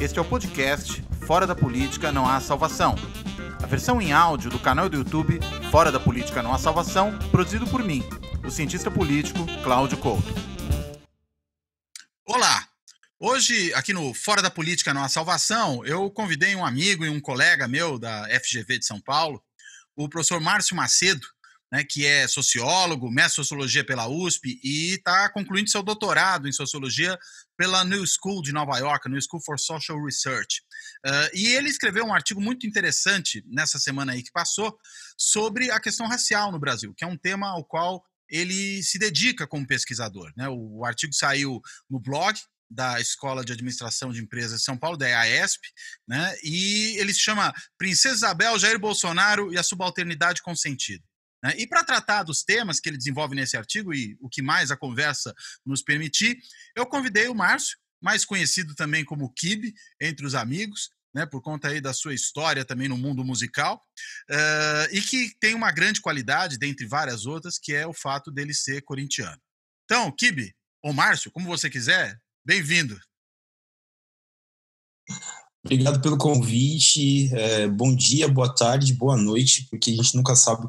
Este é o podcast Fora da Política Não Há Salvação. A versão em áudio do canal do YouTube Fora da Política Não Há Salvação, produzido por mim, o cientista político Cláudio Couto. Olá! Hoje, aqui no Fora da Política Não Há Salvação, eu convidei um amigo e um colega meu da FGV de São Paulo, o professor Márcio Macedo, que é sociólogo, mestre em sociologia pela USP e está concluindo seu doutorado em sociologia pela New School de Nova York, New School for Social Research. E ele escreveu um artigo muito interessante nessa semana aí que passou sobre a questão racial no Brasil, que é um tema ao qual ele se dedica como pesquisador. O artigo saiu no blog da Escola de Administração de Empresas de São Paulo, da EASP, e ele se chama Princesa Isabel, Jair Bolsonaro e a Subalternidade Consentida. E para tratar dos temas que ele desenvolve nesse artigo e o que mais a conversa nos permitir, eu convidei o Márcio, mais conhecido também como Kibe, entre os amigos, por conta aí da sua história também no mundo musical, e que tem uma grande qualidade, dentre várias outras, que é o fato dele ser corintiano. Então, Kibe, ou Márcio, como você quiser, bem-vindo. Obrigado pelo convite, bom dia, boa tarde, boa noite, porque a gente nunca sabe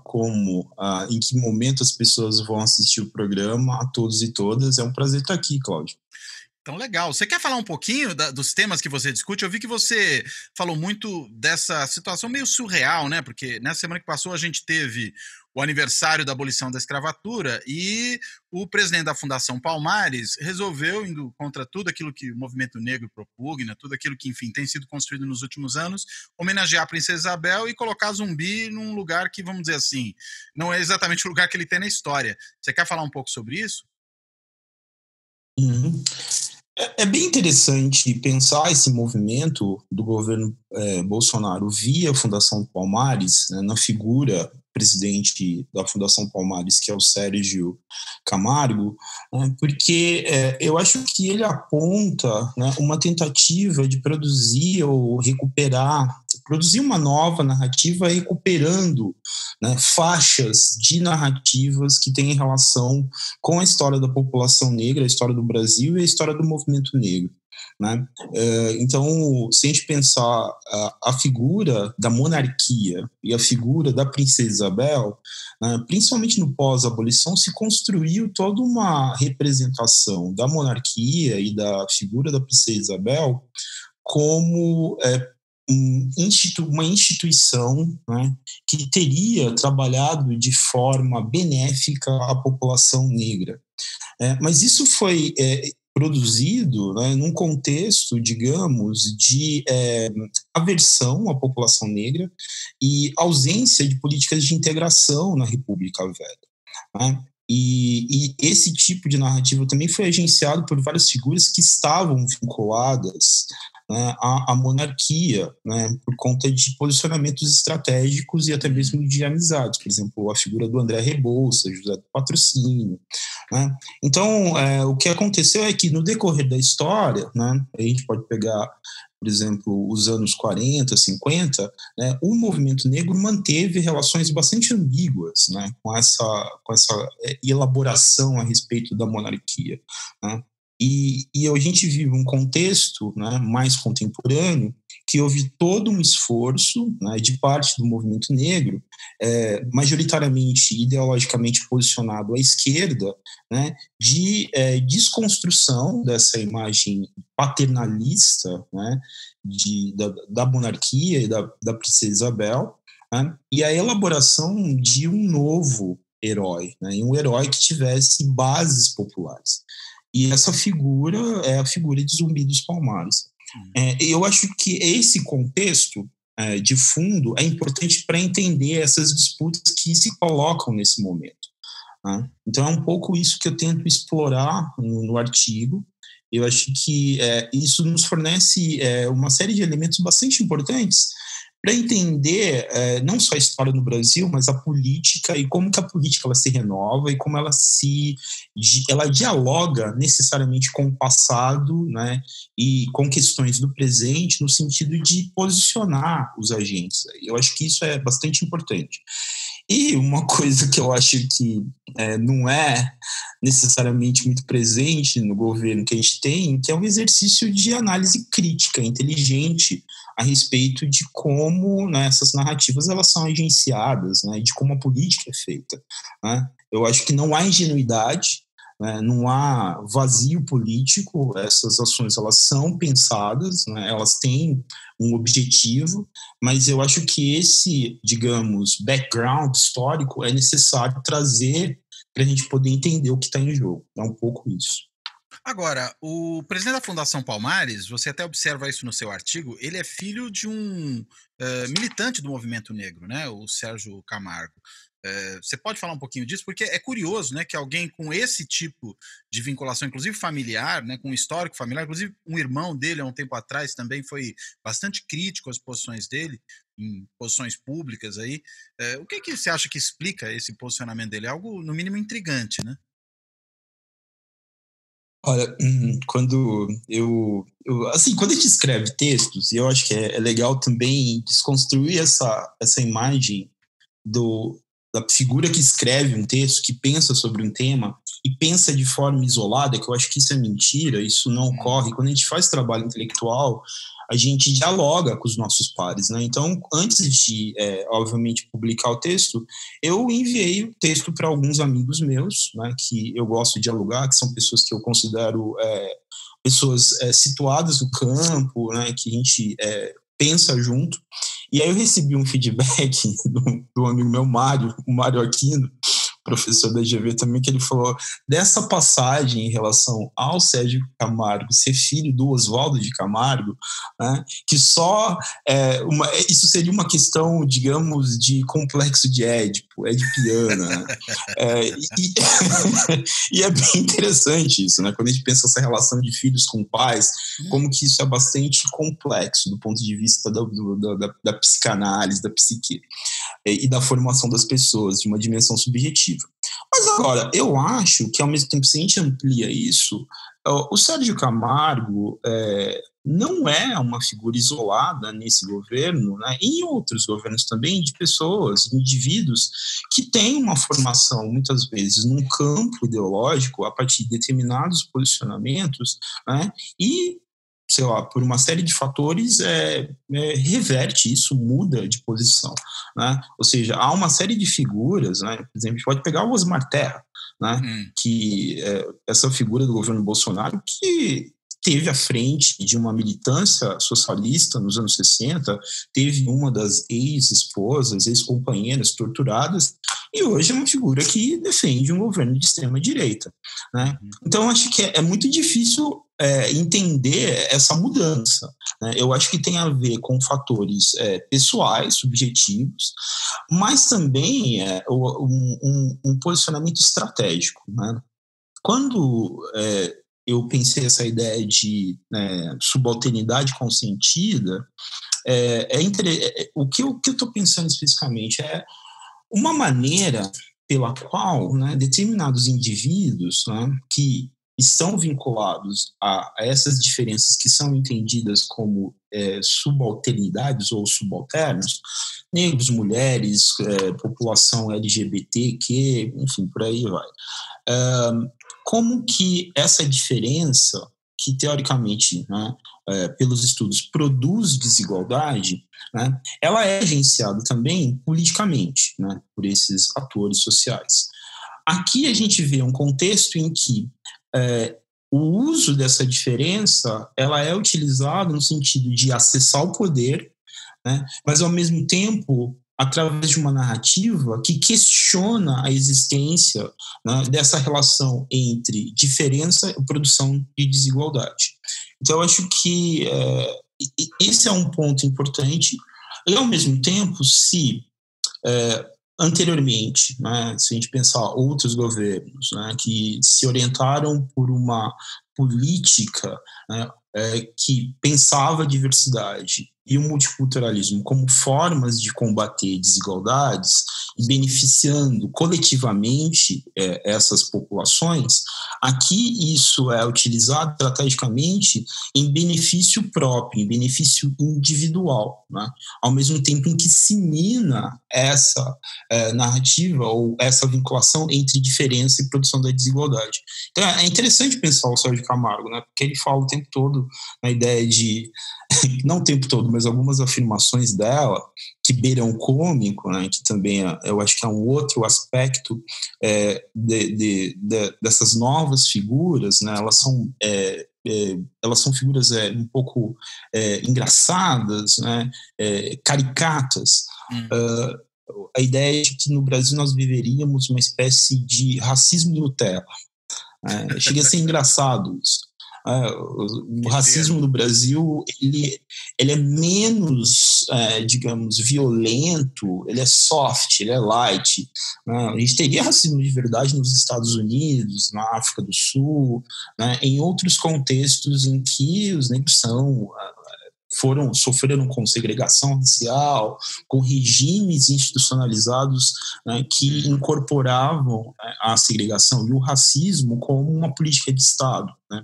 em que momento as pessoas vão assistir o programa, a todos e todas. É um prazer estar aqui, Cláudio. Então, legal. Você quer falar um pouquinho dos temas que você discute? Eu vi que você falou muito dessa situação meio surreal, porque nessa semana que passou a gente teve o aniversário da abolição da escravatura e o presidente da Fundação Palmares resolveu, indo contra tudo aquilo que o movimento negro propugna, tudo aquilo que, enfim, tem sido construído nos últimos anos, homenagear a Princesa Isabel e colocar Zumbi num lugar que, vamos dizer assim, não é exatamente o lugar que ele tem na história. Você quer falar um pouco sobre isso? Uhum. É bem interessante pensar esse movimento do governo Bolsonaro via Fundação Palmares, na figura presidente da Fundação Palmares, que é o Sérgio Camargo, porque eu acho que ele aponta uma tentativa de produzir ou produzir uma nova narrativa recuperando faixas de narrativas que têm relação com a história da população negra, a história do Brasil e a história do movimento negro. Então, se a gente pensar a figura da monarquia e a figura da Princesa Isabel, principalmente no pós-abolição, se construiu toda uma representação da monarquia e da figura da Princesa Isabel como uma instituição que teria trabalhado de forma benéfica à população negra. Mas isso foi produzido num contexto, digamos, de aversão à população negra e ausência de políticas de integração na República Velha. E esse tipo de narrativa também foi agenciado por várias figuras que estavam vinculadas à monarquia, por conta de posicionamentos estratégicos e até mesmo de amizades. Por exemplo, a figura do André Rebouças, José do Patrocínio. Então, o que aconteceu é que no decorrer da história, a gente pode pegar, por exemplo, os anos 40, 50, o movimento negro manteve relações bastante ambíguas com essa elaboração a respeito da monarquia. E a gente vive um contexto mais contemporâneo que houve todo um esforço de parte do movimento negro, majoritariamente ideologicamente posicionado à esquerda, de desconstrução dessa imagem paternalista da monarquia e da Princesa Isabel, e a elaboração de um novo herói, um herói que tivesse bases populares. E essa figura é a figura de Zumbi dos Palmares. Eu acho que esse contexto de fundo é importante para entender essas disputas que se colocam nesse momento. Então é um pouco isso que eu tento explorar no artigo. Eu acho que isso nos fornece uma série de elementos bastante importantes para entender não só a história do Brasil, mas a política e como que a política ela se renova e como ela dialoga necessariamente com o passado, e com questões do presente no sentido de posicionar os agentes. Eu acho que isso é bastante importante. E uma coisa que eu acho que não é necessariamente muito presente no governo que a gente tem, que é um exercício de análise crítica, inteligente, a respeito de como, né, essas narrativas elas são agenciadas, né, de como a política é feita. Né? Eu acho que não há ingenuidade, né, não há vazio político, essas ações elas são pensadas, né, elas têm um objetivo, mas eu acho que esse, digamos, background histórico é necessário trazer para a gente poder entender o que está em jogo. É um pouco isso. Agora, o presidente da Fundação Palmares, você até observa isso no seu artigo, ele é filho de um militante do movimento negro, né? O Sérgio Camargo. Você pode falar um pouquinho disso? Porque é curioso, né, que alguém com esse tipo de vinculação, inclusive familiar, né, com um histórico familiar, inclusive um irmão dele, há um tempo atrás, também foi bastante crítico às posições dele, em posições públicas aí. O que você acha que explica esse posicionamento dele? É algo, no mínimo, intrigante, né? Olha, assim, quando a gente escreve textos, e eu acho que é legal também desconstruir essa imagem do, da figura que escreve um texto, que pensa sobre um tema e pensa de forma isolada, que eu acho que isso é mentira, isso não ocorre. Quando a gente faz trabalho intelectual, a gente dialoga com os nossos pares, né? Então, antes de, obviamente, publicar o texto, eu enviei o texto para alguns amigos meus, né, que eu gosto de dialogar, que são pessoas que eu considero pessoas situadas no campo, né, que a gente pensa junto. E aí eu recebi um feedback do amigo meu, o Mário Aquino, professor da GV também, que ele falou dessa passagem em relação ao Sérgio Camargo ser filho do Oswaldo de Camargo, né, que só isso seria uma questão, digamos, de complexo de Édipo, edipiana. E é bem interessante isso, né? Quando a gente pensa essa relação de filhos com pais, como que isso é bastante complexo do ponto de vista da psicanálise, da psique e da formação das pessoas, de uma dimensão subjetiva. Mas agora, eu acho que ao mesmo tempo, se a gente amplia isso, o Sérgio Camargo não é uma figura isolada nesse governo, né? E em outros governos também, de pessoas, indivíduos que têm uma formação, muitas vezes, num campo ideológico, a partir de determinados posicionamentos, né? E, sei lá, por uma série de fatores, reverte isso, muda de posição, né? Ou seja, há uma série de figuras, né? Por exemplo, a gente pode pegar o Osmar Terra, né? Que essa figura do governo Bolsonaro que teve à frente de uma militância socialista nos anos 60, teve uma das ex-esposas, ex-companheiras torturadas, e hoje é uma figura que defende um governo de extrema-direita, né? Então, acho que é muito difícil entender essa mudança, né? Eu acho que tem a ver com fatores pessoais, subjetivos, mas também um posicionamento estratégico, né? Quando eu pensei essa ideia de subalternidade consentida, o que eu estou pensando especificamente é uma maneira pela qual, né, determinados indivíduos, né, que estão vinculados a essas diferenças que são entendidas como subalternidades ou subalternos, negros, mulheres, população LGBTQ, enfim, por aí vai. Como que essa diferença, que teoricamente, né, pelos estudos, produz desigualdade, né, ela é agenciada também politicamente, né, por esses atores sociais. Aqui a gente vê um contexto em que o uso dessa diferença ela é utilizado no sentido de acessar o poder, né, mas ao mesmo tempo através de uma narrativa que questiona a existência, né, dessa relação entre diferença e produção de desigualdade. Então, eu acho que esse é um ponto importante. E, ao mesmo tempo, se anteriormente, né, se a gente pensar outros governos, né, que se orientaram por uma política, né, que pensava a diversidade e o multiculturalismo como formas de combater desigualdades, e beneficiando coletivamente essas populações, aqui isso é utilizado estrategicamente em benefício próprio, em benefício individual, né? Ao mesmo tempo em que se mina essa narrativa ou essa vinculação entre diferença e produção da desigualdade. Então é interessante pensar o Sérgio Camargo, né? Porque ele fala o tempo todo na ideia de, não o tempo todo, mas algumas afirmações dela que beiram o cômico, né? Que também eu acho que é um outro aspecto dessas novas figuras, né? Elas são figuras um pouco engraçadas, né? Caricatas. A ideia de que no Brasil nós viveríamos uma espécie de racismo Nutella. Chega a ser engraçado isso. O racismo no Brasil ele é menos, digamos, violento, ele é soft, ele é light. A gente teria racismo de verdade nos Estados Unidos, na África do Sul, em outros contextos em que os negros sofreram com segregação racial, com regimes institucionalizados, né, que incorporavam a segregação e o racismo como uma política de Estado, né?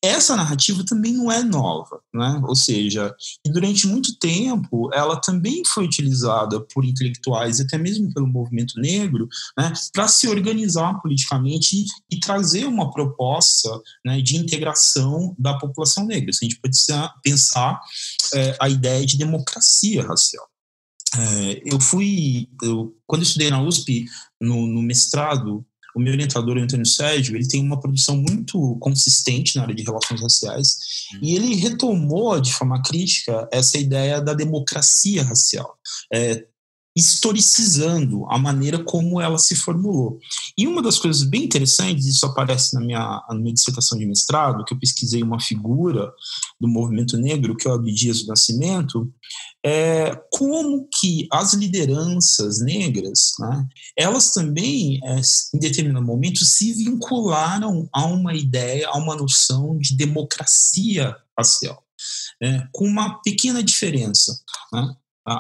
Essa narrativa também não é nova, né? Ou seja, durante muito tempo ela também foi utilizada por intelectuais, até mesmo pelo movimento negro, né, para se organizar politicamente e trazer uma proposta, né, de integração da população negra. A gente pode pensar a ideia de democracia racial. Quando eu estudei na USP, no mestrado, o meu orientador, Antônio Sérgio, ele tem uma produção muito consistente na área de relações raciais e ele retomou de forma crítica essa ideia da democracia racial, historicizando a maneira como ela se formulou. E uma das coisas bem interessantes, isso aparece na minha dissertação de mestrado, que eu pesquisei uma figura do movimento negro, que é o Abdias do Nascimento, como que as lideranças negras, né, elas também, em determinado momento, se vincularam a uma ideia, a uma noção de democracia racial, com uma pequena diferença, né?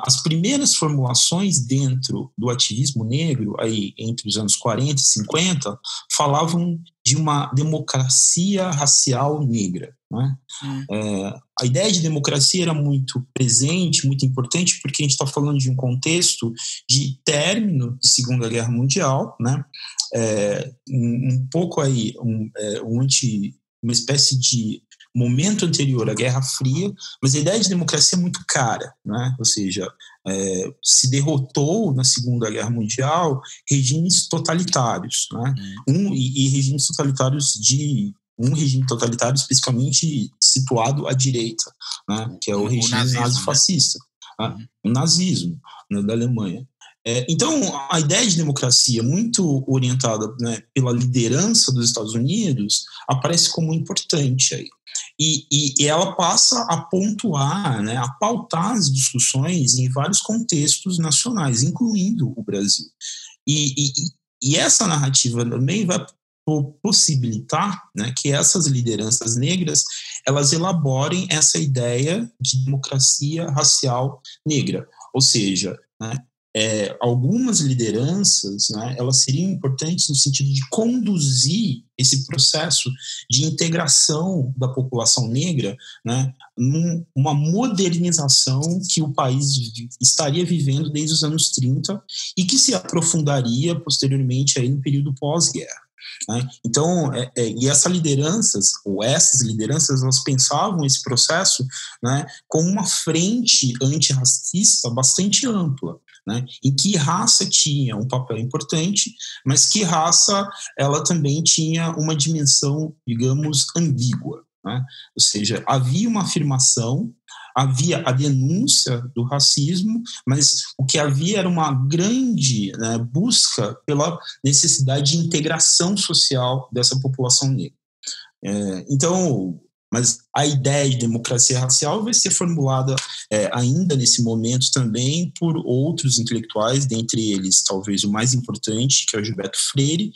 As primeiras formulações dentro do ativismo negro, aí entre os anos 40 e 50, falavam de uma democracia racial negra, né? A ideia de democracia era muito presente, muito importante, porque a gente está falando de um contexto de término de Segunda Guerra Mundial, né? Um pouco aí, uma espécie de momento anterior à Guerra Fria, mas a ideia de democracia é muito cara, né? Ou seja, se derrotou na Segunda Guerra Mundial regimes totalitários, né? E regimes totalitários um regime totalitário especificamente situado à direita, né? Que é o regime nazi-fascista, né? O nazismo, né, da Alemanha. Então, a ideia de democracia, muito orientada, né, pela liderança dos Estados Unidos, aparece como importante aí. E ela passa a pontuar, né, a pautar as discussões em vários contextos nacionais, incluindo o Brasil. E essa narrativa também vai possibilitar, né, que essas lideranças negras elas elaborem essa ideia de democracia racial negra. Ou seja, né, algumas lideranças, né, elas seriam importantes no sentido de conduzir esse processo de integração da população negra, né, numa modernização que o país estaria vivendo desde os anos 30 e que se aprofundaria posteriormente aí no período pós-guerra. Então, e essas lideranças, elas pensavam esse processo, né, como uma frente antirracista bastante ampla, né, em que raça tinha um papel importante, mas que raça ela também tinha uma dimensão, digamos, ambígua, né? Ou seja, havia uma afirmação, havia a denúncia do racismo, mas o que havia era uma grande, né, busca pela necessidade de integração social dessa população negra. Então, mas a ideia de democracia racial vai ser formulada ainda nesse momento também por outros intelectuais, dentre eles talvez o mais importante, que é o Gilberto Freire,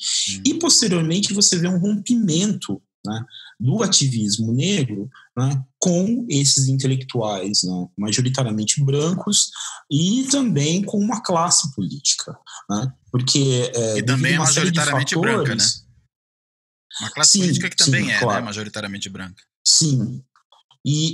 e posteriormente você vê um rompimento, né, do ativismo negro, né, com esses intelectuais, né, majoritariamente brancos, e também com uma classe política, né, porque e também é majoritariamente branca, né? Uma classe política que também é, claro, né, majoritariamente branca. Sim, e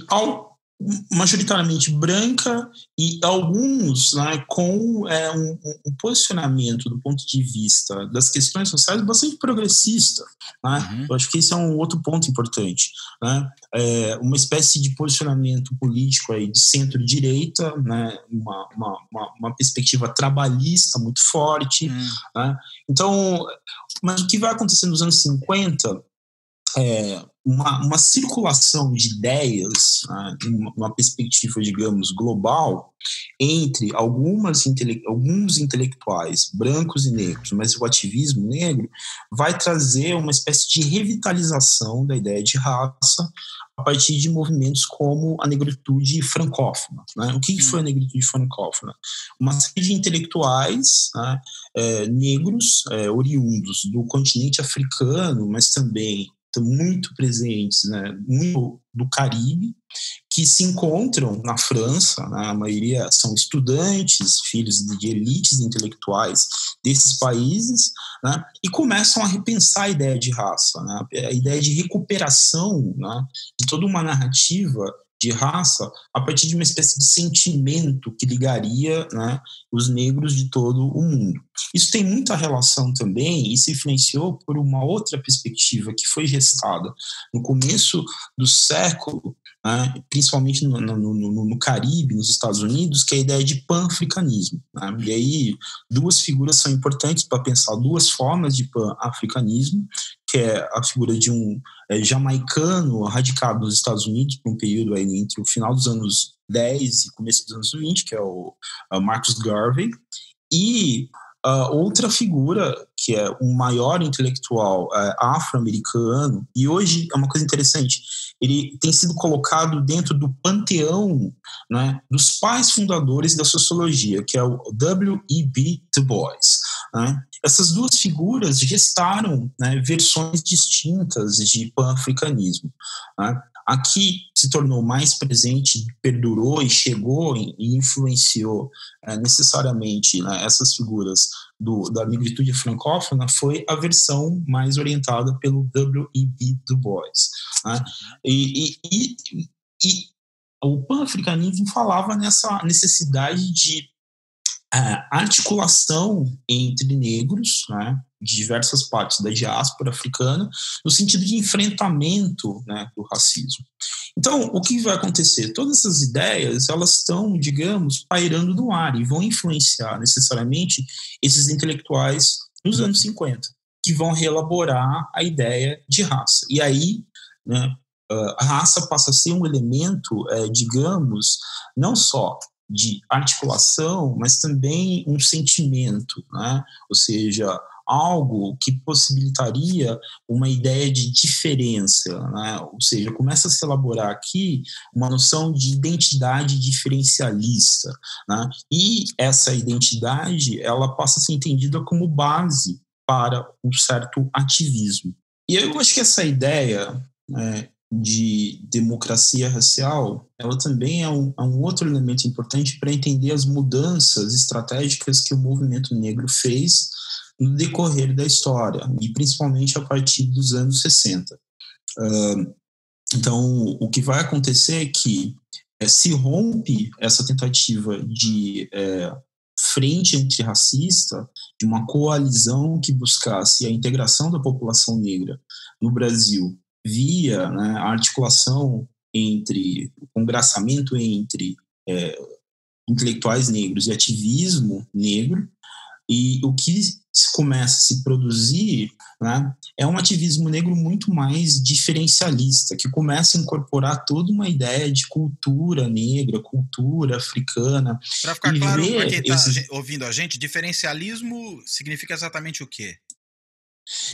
majoritariamente branca, e alguns, né, com um posicionamento do ponto de vista das questões sociais bastante progressista, né? Eu acho que esse é um outro ponto importante, né? Uma espécie de posicionamento político aí de centro-direita, né? Uma perspectiva trabalhista muito forte, né? Então, mas o que vai acontecer nos anos 50 uma circulação de ideias, né, uma perspectiva, digamos, global, entre alguns intelectuais brancos e negros, mas o ativismo negro vai trazer uma espécie de revitalização da ideia de raça a partir de movimentos como a negritude francófona. Né? O que foi a negritude francófona? Uma série de intelectuais, né, negros, oriundos do continente africano, mas também muito presentes, né, muito do Caribe, que se encontram na França, né, a maioria são estudantes, filhos de elites intelectuais desses países, né, e começam a repensar a ideia de raça, né, a ideia de recuperação, né, de toda uma narrativa de raça a partir de uma espécie de sentimento que ligaria, né, os negros de todo o mundo. Isso tem muita relação também e se influenciou por uma outra perspectiva que foi gestada no começo do século, né, principalmente no Caribe, nos Estados Unidos, que é a ideia de pan-africanismo. Né? E aí duas figuras são importantes para pensar duas formas de pan-africanismo, que é a figura de um jamaicano radicado nos Estados Unidos por um período aí entre o final dos anos 10 e começo dos anos 20, que é o Marcus Garvey, e outra figura, que é um maior intelectual afro-americano, e hoje é uma coisa interessante, ele tem sido colocado dentro do panteão, né, dos pais fundadores da sociologia, que é o W.E.B. Du Bois. Né? Essas duas figuras gestaram, né, versões distintas de pan-africanismo. Né? Aqui se tornou mais presente, perdurou e chegou e influenciou necessariamente, né, essas figuras da negritude francófona foi a versão mais orientada pelo W.E.B. Du Bois. Né? E o pan-africanismo falava nessa necessidade de articulação entre negros, né, de diversas partes da diáspora africana, no sentido de enfrentamento, né, do racismo. Então, o que vai acontecer? Todas essas ideias, elas estão, digamos, pairando no ar e vão influenciar necessariamente esses intelectuais nos anos 50, que vão reelaborar a ideia de raça. E aí, né, a raça passa a ser um elemento, digamos, não só de articulação, mas também um sentimento, né? Ou seja, algo que possibilitaria uma ideia de diferença, né? Ou seja, começa a se elaborar aqui uma noção de identidade diferencialista, né? E essa identidade, ela passa a ser entendida como base para um certo ativismo. E eu acho que essa ideia de democracia racial, ela também é um outro elemento importante para entender as mudanças estratégicas que o movimento negro fez no decorrer da história, e principalmente a partir dos anos 60. Então, o que vai acontecer é que se rompe essa tentativa de frente antirracista, de uma coalizão que buscasse a integração da população negra no Brasil via, né, a articulação entre, o congraçamento entre intelectuais negros e ativismo negro, e o que começa a se produzir, né, é um ativismo negro muito mais diferencialista, que começa a incorporar toda uma ideia de cultura negra, cultura africana. Para ficar claro para quem está ouvindo a gente, diferencialismo significa exatamente o quê?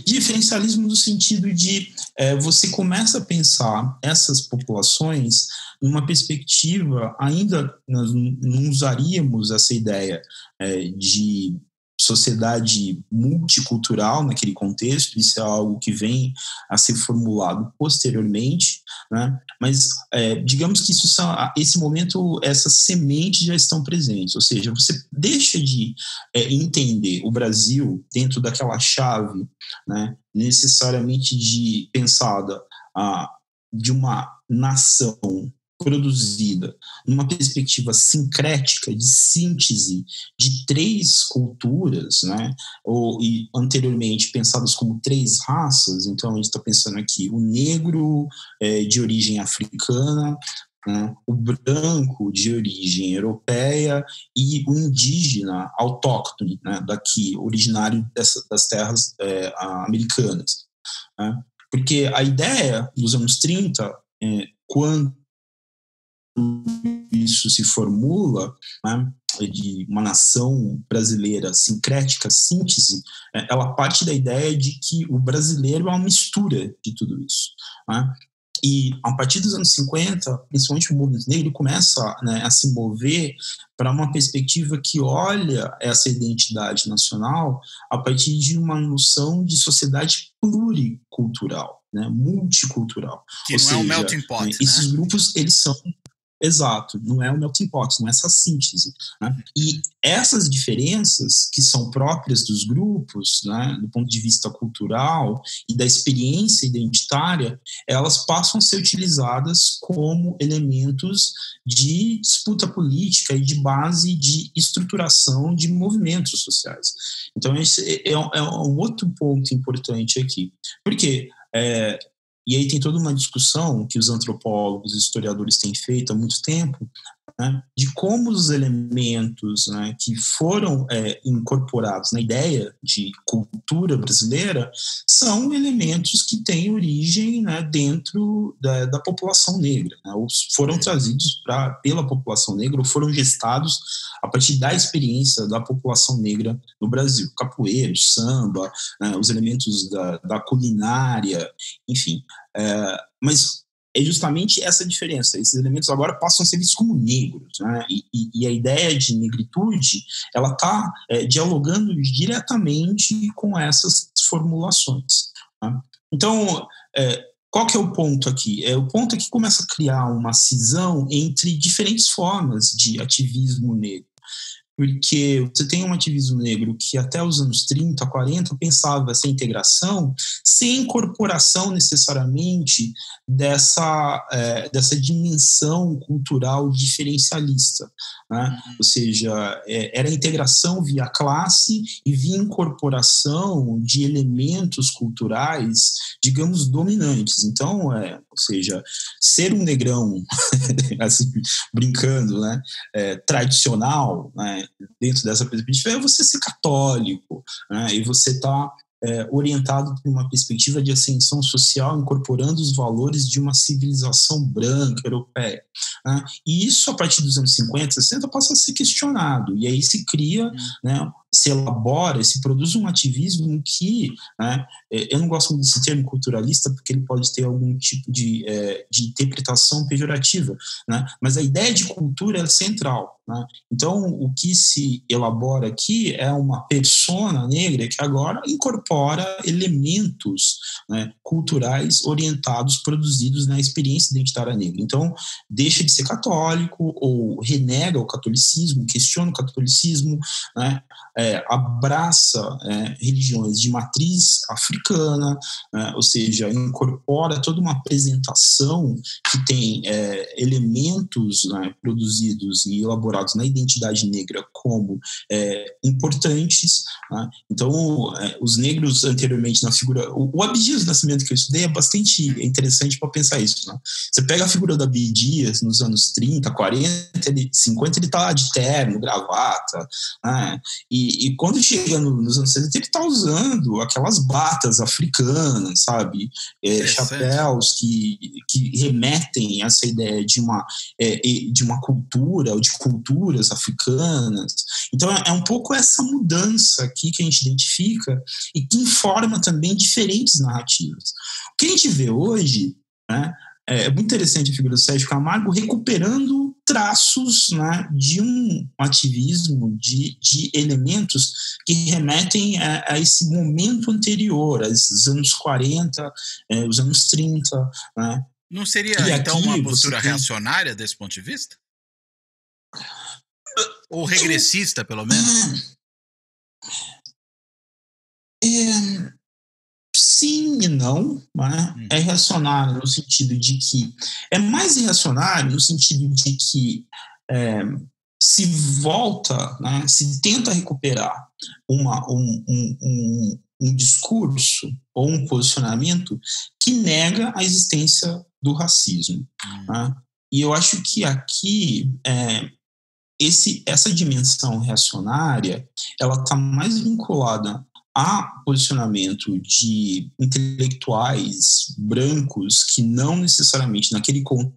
Diferencialismo no sentido de você começa a pensar essas populações numa perspectiva, ainda nós não usaríamos essa ideia de sociedade multicultural naquele contexto, isso é algo que vem a ser formulado posteriormente, né? Mas digamos que esse momento, essas sementes já estão presentes, ou seja, você deixa de entender o Brasil dentro daquela chave, né, necessariamente pensada de uma nação produzida numa perspectiva sincrética de síntese de 3 culturas, né, e anteriormente pensadas como 3 raças. Então a gente está pensando aqui o negro de origem africana, né, o branco de origem europeia e o indígena autóctone, né, daqui, originário das terras americanas, né? Porque a ideia dos anos 30, quando isso se formula, né, de uma nação brasileira sincrética, síntese, ela parte da ideia de que o brasileiro é uma mistura de tudo isso, né? E a partir dos anos 50, principalmente o movimento negro, ele começa, né, a se mover para uma perspectiva que olha essa identidade nacional a partir de uma noção de sociedade pluricultural, né, multicultural. Que não é um melting pot, esses né? grupos, eles são... Exato, não é o melting pot, não é essa síntese, né? E essas diferenças que são próprias dos grupos, né, do ponto de vista cultural e da experiência identitária, elas passam a ser utilizadas como elementos de disputa política e de base de estruturação de movimentos sociais. Então esse é um outro ponto importante aqui, porque e aí tem toda uma discussão que os antropólogos e historiadores têm feito há muito tempo, né, de como os elementos, né, que foram incorporados na ideia de cultura brasileira são elementos que têm origem, né, dentro da população negra, né, ou foram trazidos pela população negra ou foram gestados a partir da experiência da população negra no Brasil. Capoeira, samba, né, os elementos da culinária, enfim. Mas é justamente essa diferença. Esses elementos agora passam a ser vistos como negros, né? E a ideia de negritude, ela está dialogando diretamente com essas formulações, né? Então, qual que é o ponto aqui? O ponto é que começa a criar uma cisão entre diferentes formas de ativismo negro. Porque você tem um ativismo negro que até os anos 30, 40 pensava essa integração sem incorporação necessariamente dessa dimensão cultural diferencialista, né? Ou seja, era integração via classe e via incorporação de elementos culturais, digamos, dominantes. Então, ou seja, ser um negrão, assim, brincando, né, tradicional, né, dentro dessa perspectiva, é você ser católico, né, e você está orientado por uma perspectiva de ascensão social, incorporando os valores de uma civilização branca, europeia, né? E isso, a partir dos anos 50, 60, passa a ser questionado, e aí se cria, né, se elabora, se produz um ativismo que, né, eu não gosto muito desse termo culturalista, porque ele pode ter algum tipo de interpretação pejorativa, né? Mas a ideia de cultura é central, né? Então, o que se elabora aqui é uma persona negra que agora incorpora elementos, né, culturais orientados, produzidos na experiência identitária negra. Então, deixa de ser católico ou renega o catolicismo, questiona o catolicismo, né, abraça religiões de matriz africana, ou seja, incorpora toda uma apresentação que tem elementos, né, produzidos e elaborados na identidade negra como importantes, né? Então, os negros anteriormente na figura... O Abdias Nascimento, que eu estudei, é bastante interessante para pensar isso, né? Você pega a figura do Abdias nos anos 30, 40, 50, ele está lá de terno, gravata, né? E quando chega nos anos 60, ele está usando aquelas batas africanas, sabe? Chapéus que remetem a essa ideia de uma cultura, ou de culturas africanas. Então, é um pouco essa mudança aqui que a gente identifica e que informa também diferentes narrativas. O que a gente vê hoje, né, é muito interessante a figura do Sérgio Camargo recuperando traços, né, de um ativismo, de elementos que remetem a esse momento anterior, aos anos 40, os anos 30. Né? Não seria, então, uma postura reacionária desse ponto de vista? Ou regressista, pelo menos? Sim e não, né? É reacionário no sentido de que é mais reacionário no sentido de que se volta, né, se tenta recuperar um discurso ou um posicionamento que nega a existência do racismo. Né? E eu acho que aqui essa dimensão reacionária ela está mais vinculada a posicionamento de intelectuais brancos que não necessariamente naquele ponto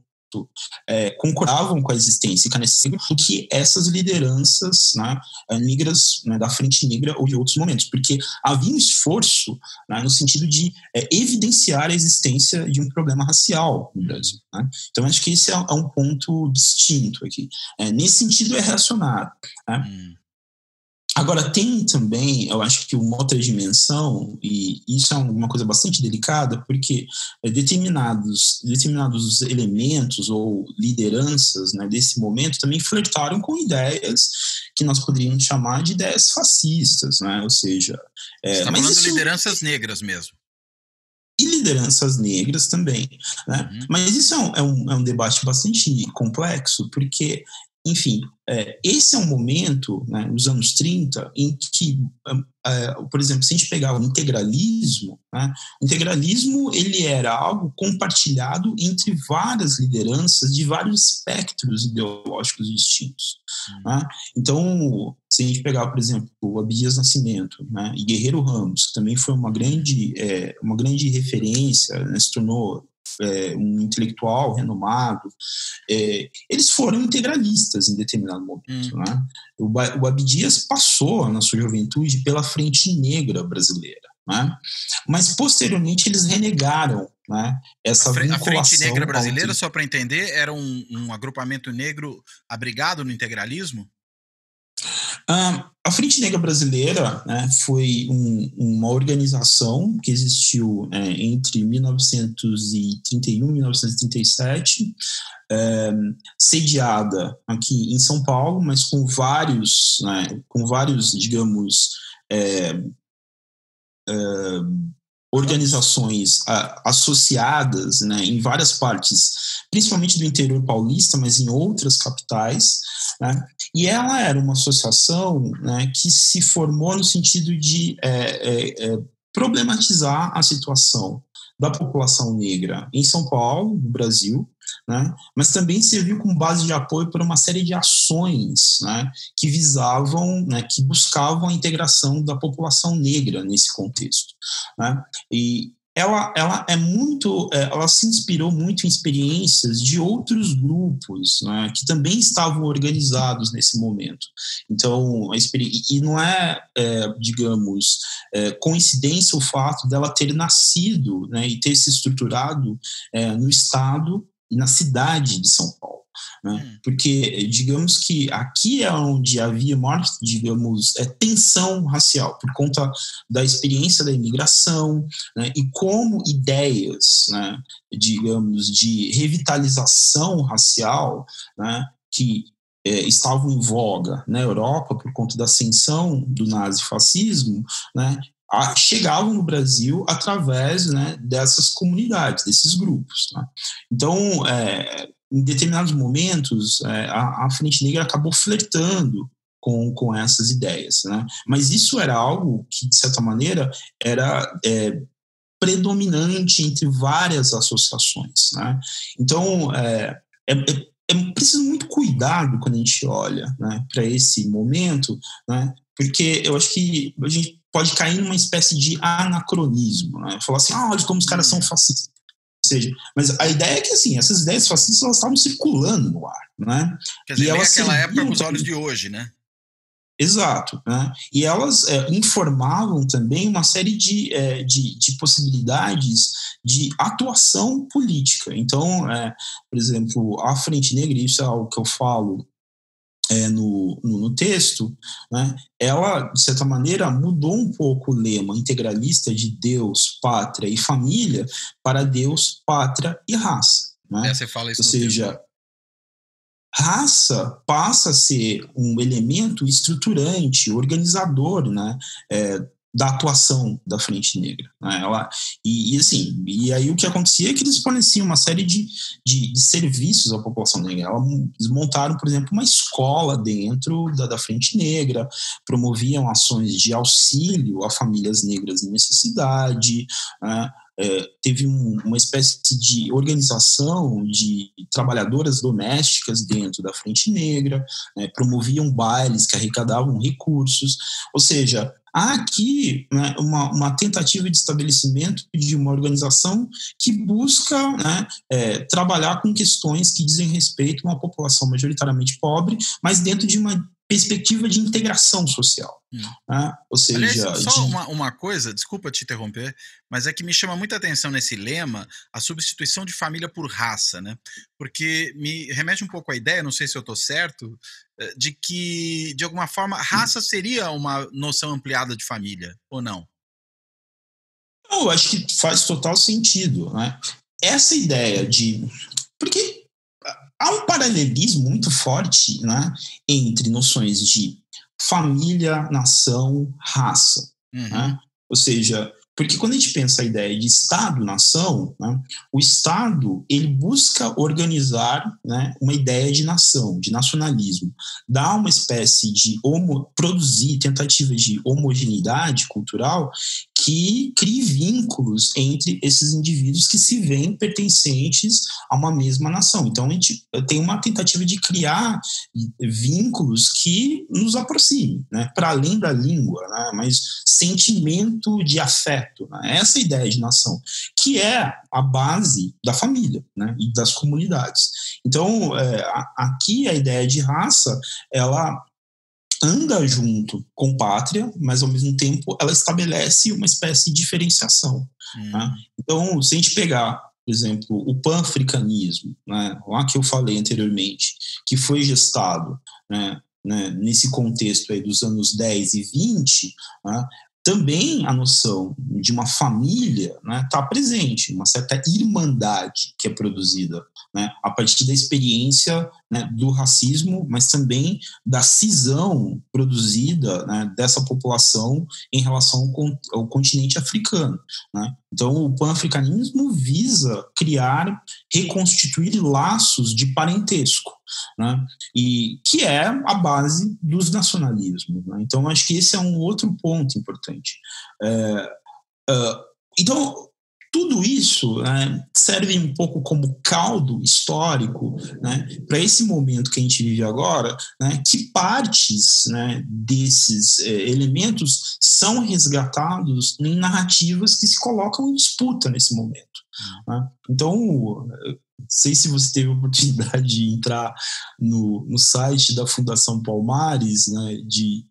concordavam com a existência do que essas lideranças, né, negras, né, da Frente Negra ou de outros momentos, porque havia um esforço, né, no sentido de evidenciar a existência de um problema racial no Brasil. Né? Então, acho que esse é um ponto distinto aqui. Nesse sentido, é reacionário. Né? Agora, tem também, eu acho que uma outra dimensão, e isso é uma coisa bastante delicada, porque determinados elementos ou lideranças, né, desse momento também flertaram com ideias que nós poderíamos chamar de ideias fascistas, né? Ou seja... Você está falando de lideranças negras mesmo. E lideranças negras também. Né? Mas isso é um debate bastante complexo, porque... Enfim, esse é um momento, né, nos anos 30, em que, por exemplo, se a gente pegar o integralismo, né, o integralismo ele era algo compartilhado entre várias lideranças de vários espectros ideológicos distintos. Né? Então, se a gente pegar, por exemplo, o Abdias Nascimento, né, e Guerreiro Ramos, que também foi uma grande referência, né, se tornou um intelectual renomado, eles foram integralistas em determinado momento. Né? O Abdias passou, na sua juventude, pela Frente Negra brasileira. Né? Mas, posteriormente, eles renegaram, né, essa vinculação. A Frente Negra brasileira, só para entender, era um agrupamento negro abrigado no integralismo? A Frente Negra Brasileira, né, foi uma organização que existiu entre 1931 e 1937, sediada aqui em São Paulo, mas com vários, digamos, organizações associadas, né, em várias partes, principalmente do interior paulista, mas em outras capitais. Né, e ela era uma associação, né, que se formou no sentido de problematizar a situação da população negra em São Paulo, no Brasil, né, mas também serviu como base de apoio para uma série de ações, né, que visavam, né, que buscavam a integração da população negra nesse contexto. Né, e ela se inspirou muito em experiências de outros grupos, né, que também estavam organizados nesse momento. Então, e não digamos, coincidência o fato dela ter nascido, né, e ter se estruturado no estado e na cidade de São Paulo. Né? Porque, digamos que aqui é onde havia maior, digamos, tensão racial, por conta da experiência da imigração, né? E como ideias, né, digamos, de revitalização racial, né, que estavam em voga na Europa por conta da ascensão do nazifascismo, né, chegavam no Brasil através, né, dessas comunidades, desses grupos. Né? Então, em determinados momentos, a Frente Negra acabou flertando com essas ideias. Né? Mas isso era algo que, de certa maneira, era predominante entre várias associações. Né? Então, preciso muito cuidado quando a gente olha, né, para esse momento, né, porque eu acho que a gente pode cair numa espécie de anacronismo. Né? Falar assim, olha como os caras são fascistas. Ou seja, mas a ideia é que assim, essas ideias fascistas elas estavam circulando no ar. Né? Quer dizer, e elas aquela época com os olhos de hoje, né? Exato, né? E elas informavam também uma série de possibilidades de atuação política. Então, por exemplo, a Frente Negra, isso é algo que eu falo no texto, né? Ela, de certa maneira, mudou um pouco o lema integralista de Deus, pátria e família para Deus, pátria e raça. Né? Você fala isso Ou no seja, texto. raça passa a ser um elemento estruturante, organizador, né, da atuação da Frente Negra. Né? Assim, e aí o que acontecia é que eles forneciam uma série de serviços à população negra. Eles montaram, por exemplo, uma escola dentro da Frente Negra, promoviam ações de auxílio a famílias negras em necessidade, né? Teve uma espécie de organização de trabalhadoras domésticas dentro da Frente Negra, né, promoviam bailes que arrecadavam recursos, ou seja, há aqui, né, uma tentativa de estabelecimento de uma organização que busca, né, trabalhar com questões que dizem respeito a uma população majoritariamente pobre, mas dentro de uma perspectiva de integração social. Né? Ou seja... Aliás, só uma coisa, desculpa te interromper, mas é que me chama muita atenção nesse lema a substituição de família por raça, né? Porque me remete um pouco à ideia, não sei se eu estou certo, de que, de alguma forma, raça seria uma noção ampliada de família, ou não? Eu acho que faz total sentido. Né? Essa ideia de... Porque há um paralelismo muito forte, né, entre noções de família, nação, raça. Né? Ou seja, porque quando a gente pensa a ideia de Estado-nação, né, o Estado ele busca organizar, né, uma ideia de nação, de nacionalismo, dá uma espécie de produzir tentativa de homogeneidade cultural que crie vínculos entre esses indivíduos que se veem pertencentes a uma mesma nação. Então, a gente tem uma tentativa de criar vínculos que nos aproximem, né? Para além da língua, né? Mas sentimento de afeto. Né? Essa é a ideia de nação, que é a base da família, né? E das comunidades. Então, aqui a ideia de raça, ela anda junto com pátria, mas ao mesmo tempo ela estabelece uma espécie de diferenciação. Né? Então, se a gente pegar, por exemplo, o pan-africanismo, né, lá que eu falei anteriormente, que foi gestado, né, nesse contexto aí dos anos 10 e 20, né, também a noção de uma família está presente, uma certa irmandade que é produzida, né, a partir da experiência, né, do racismo, mas também da cisão produzida, né, dessa população em relação ao continente africano. Né. Então, o pan-africanismo visa criar, reconstituir laços de parentesco, né, e que é a base dos nacionalismos. Né. Então, acho que esse é um outro ponto importante. Então, tudo isso, né, serve um pouco como caldo histórico, né, para esse momento que a gente vive agora, né, que partes, né, desses elementos são resgatados em narrativas que se colocam em disputa nesse momento. Né? Então, não sei se você teve a oportunidade de entrar no site da Fundação Palmares, né, de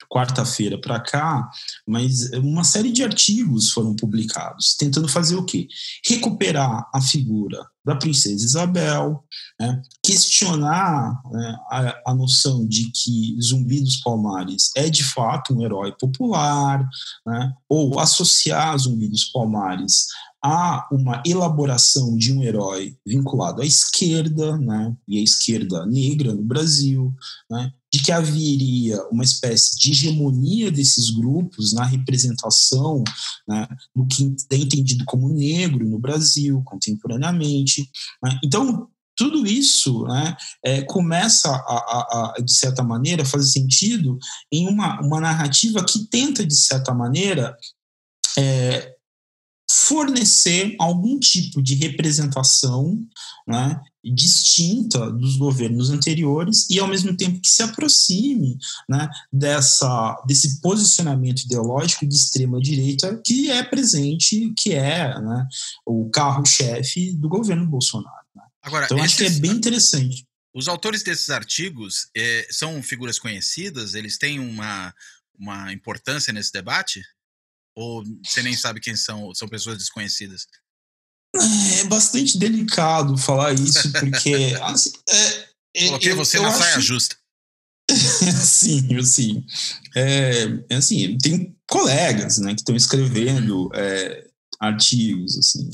quarta-feira para cá, mas uma série de artigos foram publicados, tentando fazer o quê? Recuperar a figura da Princesa Isabel, né? Questionar, né, a noção de que Zumbi dos Palmares é de fato um herói popular, né? Ou associar Zumbi dos Palmares a uma elaboração de um herói vinculado à esquerda, né, e à esquerda negra no Brasil, né, de que haveria uma espécie de hegemonia desses grupos na representação, né, do que é entendido como negro no Brasil contemporaneamente. Né. Então, tudo isso, né, começa de certa maneira, fazer sentido em uma narrativa que tenta, de certa maneira, fornecer algum tipo de representação, né, distinta dos governos anteriores e, ao mesmo tempo, que se aproxime, né, desse posicionamento ideológico de extrema-direita que é presente, que é, né, o carro-chefe do governo Bolsonaro. Né? Agora, então, acho que é bem interessante. Os autores desses artigos são figuras conhecidas? Eles têm uma importância nesse debate? Ou você nem sabe quem são? São pessoas desconhecidas? É bastante delicado falar isso, porque assim, Coloquei você na saia justa. Sim. Assim, tem colegas, né, que estão escrevendo artigos, assim.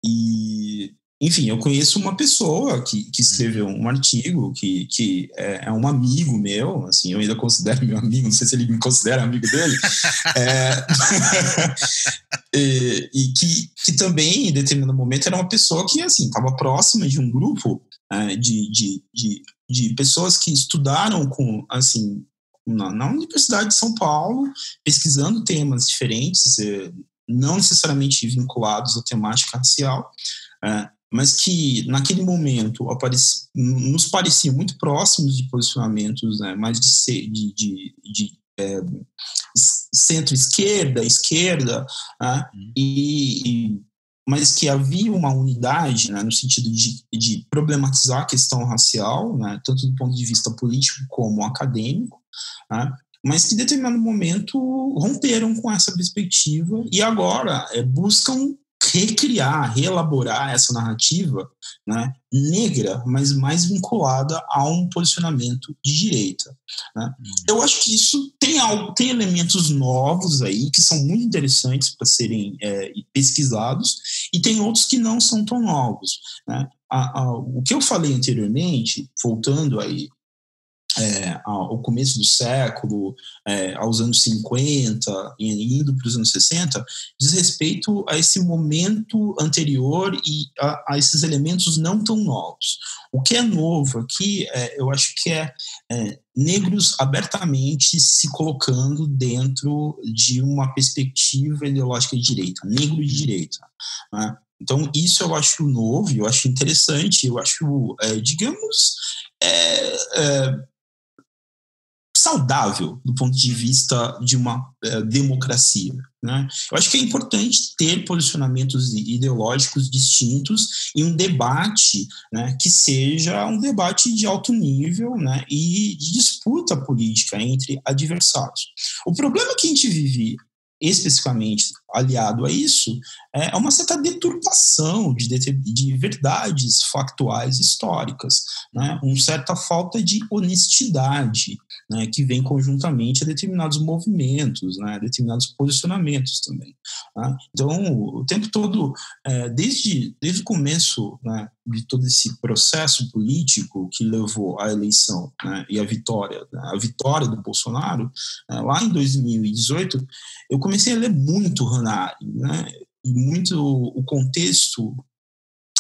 E, enfim, eu conheço uma pessoa que escreveu um artigo que é um amigo meu, assim, eu ainda considero meu amigo, não sei se ele me considera amigo dele, e que também, em determinado momento, era uma pessoa que, assim, estava próxima de um grupo de pessoas que estudaram assim, na Universidade de São Paulo, pesquisando temas diferentes, não necessariamente vinculados à temática racial, mas que naquele momento nos pareciam muito próximos de posicionamentos, né, mais de centro-esquerda, esquerda, né, mas que havia uma unidade, né, no sentido de problematizar a questão racial, né, tanto do ponto de vista político como acadêmico, né, mas que em determinado momento romperam com essa perspectiva e agora buscam recriar, reelaborar essa narrativa, né, negra, mas mais vinculada a um posicionamento de direita, né. Eu acho que isso tem elementos novos aí que são muito interessantes para serem pesquisados e tem outros que não são tão novos, né. O que eu falei anteriormente, voltando aí ao começo do século, aos anos 50, indo para os anos 60, diz respeito a esse momento anterior e a esses elementos não tão novos. O que é novo aqui, eu acho que negros abertamente se colocando dentro de uma perspectiva ideológica de direita, negro de direita, né? Então, isso eu acho novo, eu acho interessante, eu acho, digamos, saudável do ponto de vista de uma democracia, né? Eu acho que é importante ter posicionamentos ideológicos distintos em um debate, né, que seja um debate de alto nível, né, e de disputa política entre adversários. O problema que a gente vive especificamente aliado a isso é uma certa deturpação de verdades factuais históricas, né? Uma certa falta de honestidade, né, que vem conjuntamente a determinados movimentos, né, determinados posicionamentos também, né? Então, o tempo todo, desde o começo, né, de todo esse processo político que levou à eleição, né, e à vitória, né, a vitória do Bolsonaro, lá em 2018, eu comecei a ler muito Hannah Arendt, né, e muito o contexto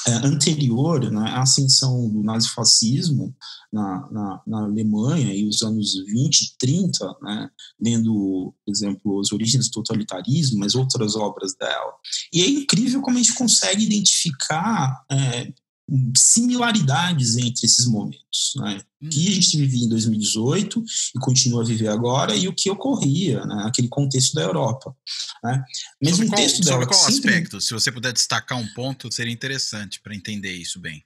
anterior, né, à ascensão do nazifascismo na Alemanha e os anos 20 e 30, né, lendo, por exemplo, As Origens do Totalitarismo, mas outras obras dela. E é incrível como a gente consegue identificar similaridades entre esses momentos, né? O que a gente vivia em 2018 e continua a viver agora e o que ocorria, né, naquele contexto da Europa, né? Mesmo sobre qual aspecto? Se você puder destacar um ponto, seria interessante para entender isso bem.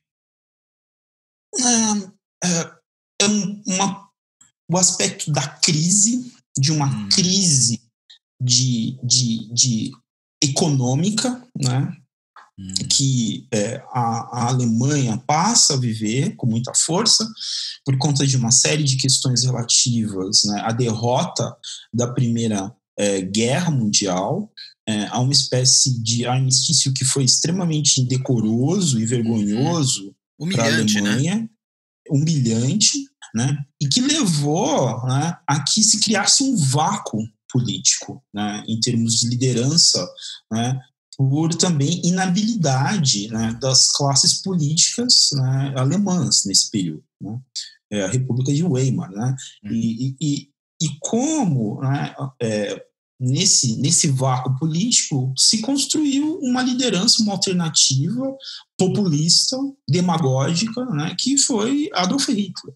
O aspecto da crise, de uma crise de econômica, né? Que a Alemanha passa a viver com muita força por conta de uma série de questões relativas, né, à derrota da Primeira Guerra Mundial, a uma espécie de armistício que foi extremamente indecoroso e vergonhoso para a Alemanha, né? Humilhante, né? E que levou, né, a que se criasse um vácuo político, né, em termos de liderança, né, por também inabilidade, né, das classes políticas, né, alemãs nesse período, né, a República de Weimar, né, e como, né, nesse vácuo político se construiu uma liderança, uma alternativa populista, demagógica, né, que foi Adolf Hitler.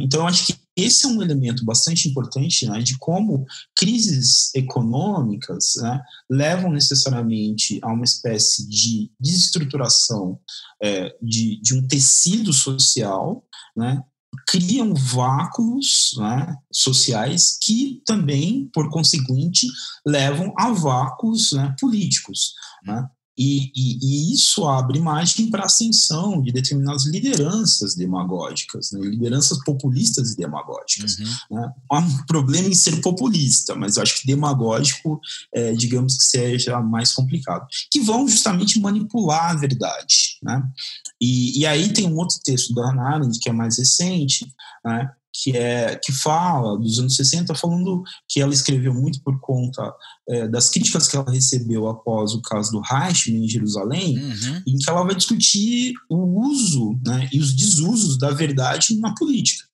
Então, acho que esse é um elemento bastante importante, né, de como crises econômicas, né, levam necessariamente a uma espécie de desestruturação de um tecido social, né, criam vácuos, né, sociais que também, por conseguinte, levam a vácuos, né, políticos. Né? E isso abre margem para a ascensão de determinadas lideranças demagógicas, né? Lideranças populistas e demagógicas. Né? Não há um problema em ser populista, mas eu acho que demagógico, digamos que seja mais complicado. Que vão justamente manipular a verdade. Né? E aí tem um outro texto da Hannah Arendt, que é mais recente, né? Que fala dos anos 60, falando que ela escreveu muito por conta das críticas que ela recebeu após o caso do Eichmann em Jerusalém, em que ela vai discutir o uso, né, e os desusos da verdade na política.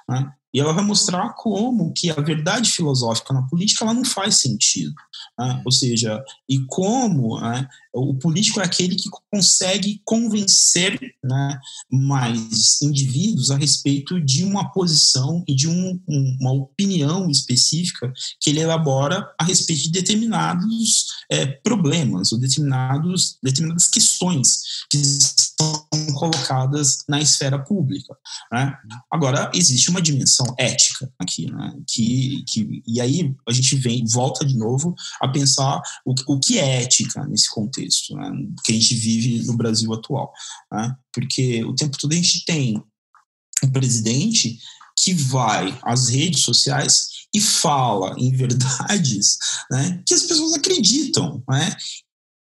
Né? E ela vai mostrar como que a verdade filosófica na política ela não faz sentido. Né? Ou seja, e como, né, o político é aquele que consegue convencer, né, mais indivíduos a respeito de uma posição e de uma opinião específica que ele elabora a respeito de determinados problemas ou determinadas questões que são colocadas na esfera pública. Né? Agora, existe uma dimensão ética aqui, né? E aí a gente volta de novo a pensar o que é ética nesse contexto, né? Que a gente vive no Brasil atual. Né? Porque o tempo todo a gente tem um presidente que vai às redes sociais e fala em verdades, né, que as pessoas acreditam, né?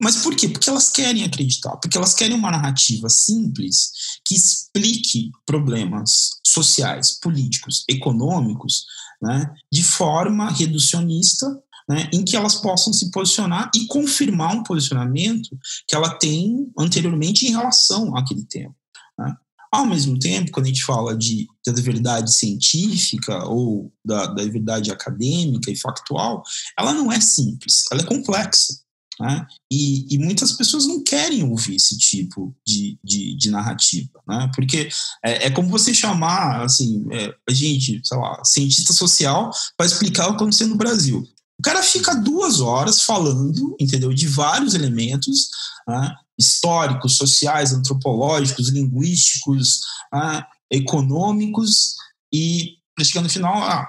Mas por quê? Porque elas querem acreditar, porque elas querem uma narrativa simples que explique problemas sociais, políticos, econômicos, né, de forma reducionista, né, em que elas possam se posicionar e confirmar um posicionamento que ela tem anteriormente em relação àquele tema. Né? Ao mesmo tempo, quando a gente fala da verdade científica ou da verdade acadêmica e factual, ela não é simples, ela é complexa. Né? E muitas pessoas não querem ouvir esse tipo de narrativa, né? Porque é como você chamar, assim, a gente, sei lá, cientista social para explicar o que aconteceu no Brasil. O cara fica 2 horas falando, entendeu, de vários elementos, né, históricos, sociais, antropológicos, linguísticos, econômicos, e chegando no final,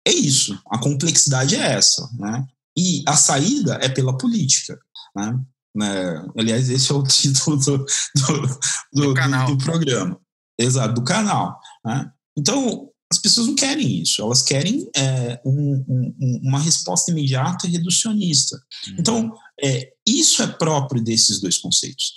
é isso, a complexidade é essa, né? E a saída é pela política. Né? Aliás, esse é o título do programa. Exato, do canal. Né? Então, as pessoas não querem isso. Elas querem uma resposta imediata e reducionista. Então, isso é próprio desses dois conceitos,